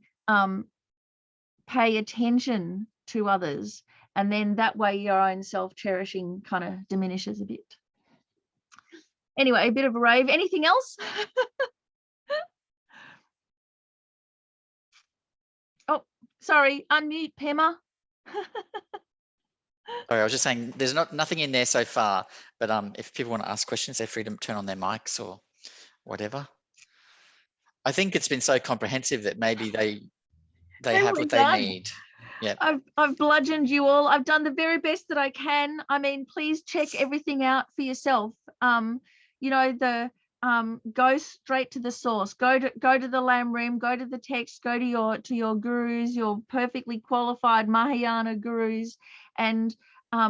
pay attention to others. And then that way your own self-cherishing kind of diminishes a bit. Anyway, a bit of a rave. Anything else? Oh, sorry, unmute, Pema. Sorry, I was just saying there's nothing in there so far, but if people want to ask questions, they're free to turn on their mics or whatever. I think it's been so comprehensive that maybe they have what they need. Yeah. I've bludgeoned you all. I've done the very best that I can. I mean, please check everything out for yourself. You know, go straight to the source. Go to the lamrim. Go to the text. Go to your gurus, your perfectly qualified Mahayana gurus, and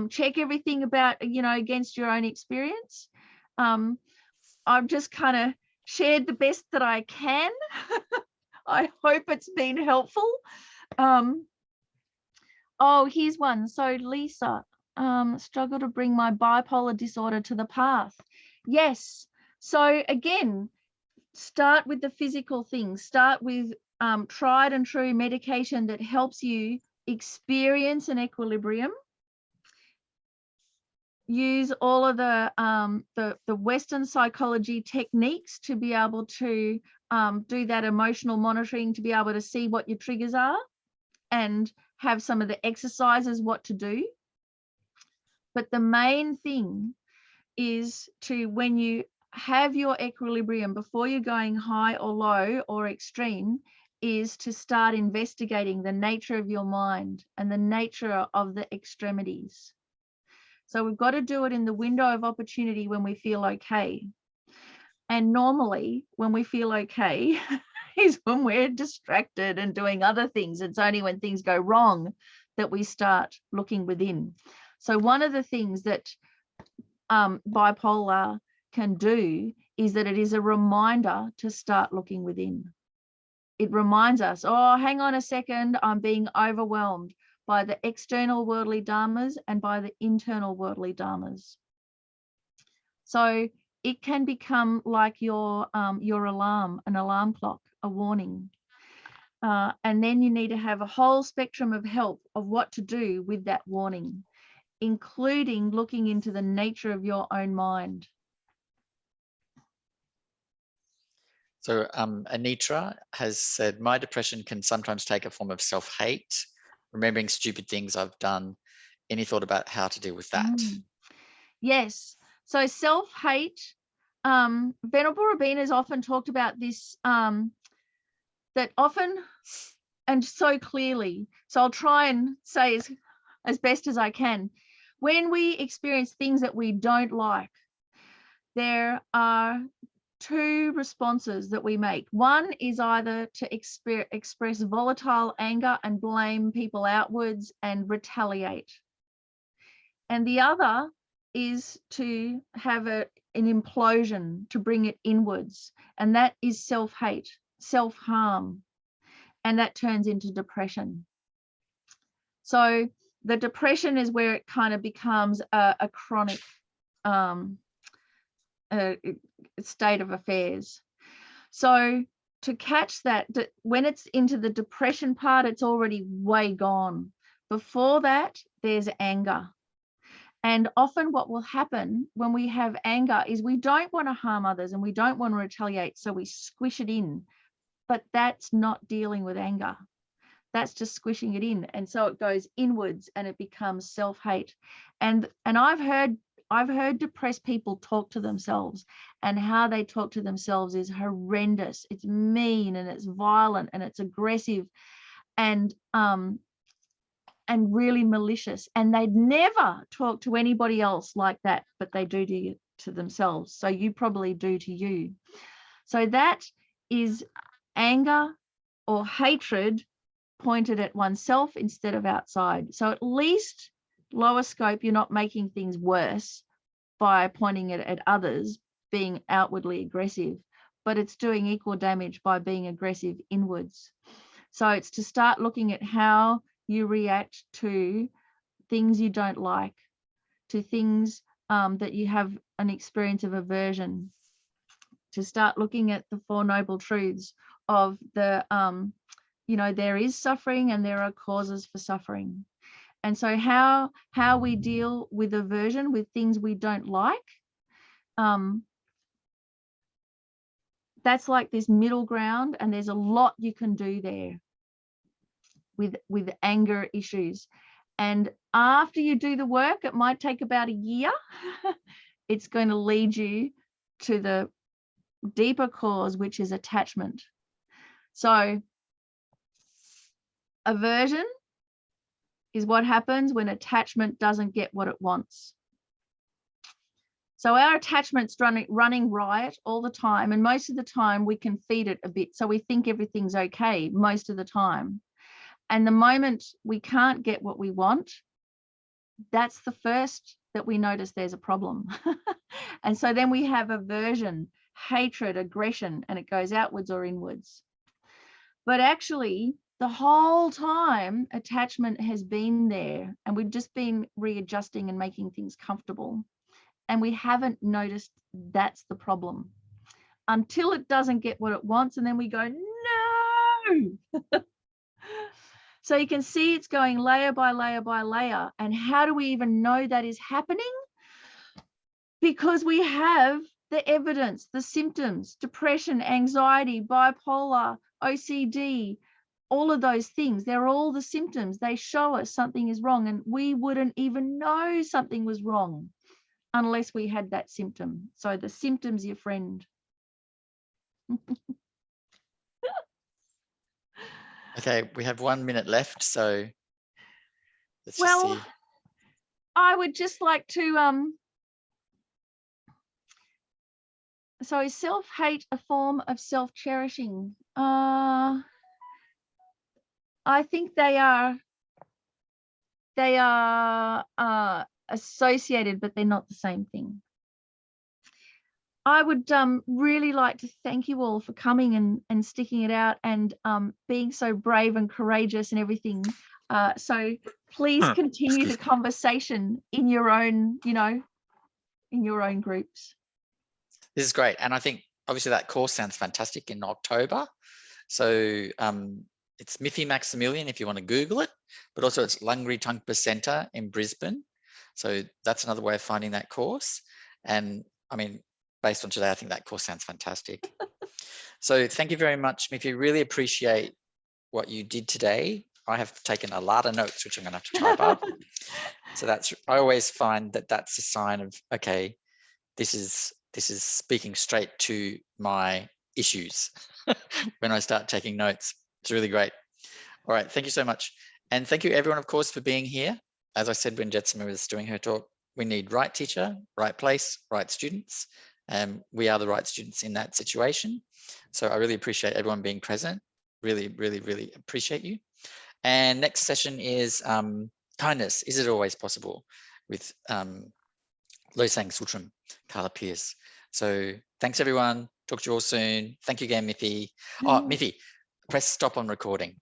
check everything about, you know, against your own experience. I've just kind of shared the best that I can. I hope it's been helpful. Oh, here's one. So Lisa, struggle to bring my bipolar disorder to the path. Yes. So again, start with the physical things. Start with tried and true medication that helps you experience an equilibrium. Use all of the Western psychology techniques to be able to do that emotional monitoring, to be able to see what your triggers are, and have some of the exercises what to do. But the main thing is to, when you have your equilibrium, before you're going high or low or extreme, is to start investigating the nature of your mind and the nature of the extremities. So we've got to do it in the window of opportunity when we feel okay. And normally when we feel okay is when we're distracted and doing other things. It's only when things go wrong that we start looking within. So one of the things that bipolar can do is that it is a reminder to start looking within. It reminds us, oh, hang on a second, I'm being overwhelmed by the external worldly dharmas and by the internal worldly dharmas. So it can become like your alarm, an alarm clock, a warning. And then you need to have a whole spectrum of help of what to do with that warning, including looking into the nature of your own mind. So Anitra has said, my depression can sometimes take a form of self-hate, remembering stupid things I've done. Any thought about how to deal with that? Yes. So self-hate, Venerable Rabina has often talked about this, that often and so clearly. So I'll try and say as best as I can. When we experience things that we don't like, there are two responses that we make. One is either to express volatile anger and blame people outwards and retaliate. And the other is to have an implosion, to bring it inwards. And that is self-hate, self-harm. And that turns into depression. So the depression is where it kind of becomes a chronic state of affairs. So to catch that, when it's into the depression part, it's already way gone. Before that, there's anger. And often what will happen when we have anger is we don't want to harm others and we don't want to retaliate, so we squish it in. But that's not dealing with anger. That's just squishing it in. And so it goes inwards and it becomes self-hate. And I've heard depressed people talk to themselves, and how they talk to themselves is horrendous. It's mean and it's violent and it's aggressive and really malicious. And they'd never talk to anybody else like that, but they do to themselves. So you probably do to you. So that is anger or hatred pointed at oneself instead of outside. So at least lower scope, you're not making things worse by pointing it at others, being outwardly aggressive, but it's doing equal damage by being aggressive inwards. So it's to start looking at how you react to things you don't like, to things that you have an experience of aversion, to start looking at the Four Noble Truths of the, there is suffering and there are causes for suffering. And so how we deal with aversion, with things we don't like, that's like this middle ground, and there's a lot you can do there with anger issues. And after you do the work, it might take about a year. It's going to lead you to the deeper cause, which is attachment. So aversion is what happens when attachment doesn't get what it wants. So our attachment's running riot all the time, and most of the time we can feed it a bit. So we think everything's okay most of the time. And the moment we can't get what we want, that's the first that we notice there's a problem. And so then we have aversion, hatred, aggression, and it goes outwards or inwards. But actually, the whole time, attachment has been there, and we've just been readjusting and making things comfortable. And we haven't noticed that's the problem until it doesn't get what it wants. And then we go, no. So you can see it's going layer by layer by layer. And how do we even know that is happening? Because we have the evidence, the symptoms, depression, anxiety, bipolar, OCD, all of those things. They're all the symptoms. They show us something is wrong, and we wouldn't even know something was wrong unless we had that symptom. So the symptom's your friend. Okay, we have 1 minute left, so let's just see. I would just like to so is self-hate a form of self-cherishing? I think they are associated, but they're not the same thing. I would really like to thank you all for coming and sticking it out and being so brave and courageous and everything. So please continue the conversation in your own, in your own groups. This is great. And I think obviously that course sounds fantastic in October. So it's Miffi Maxmillion if you want to Google it, but also it's Langri Tangpa Centre in Brisbane. So that's another way of finding that course. And I mean, based on today, I think that course sounds fantastic. So thank you very much, Miffi. Really appreciate what you did today. I have taken a lot of notes, which I'm going to have to type up. So I always find that that's a sign of, okay, this is speaking straight to my issues when I start taking notes. It's really great. All right, thank you so much. And thank you everyone, of course, for being here. As I said when Jetsima was doing her talk, we need right teacher, right place, right students. We are the right students in that situation. So I really appreciate everyone being present. Really, really, really appreciate you. And next session is kindness. Is it always possible? With Losang Sutram, Carla Pierce. So thanks everyone. Talk to you all soon. Thank you again, Miffi. Oh, Miffi, press stop on recording.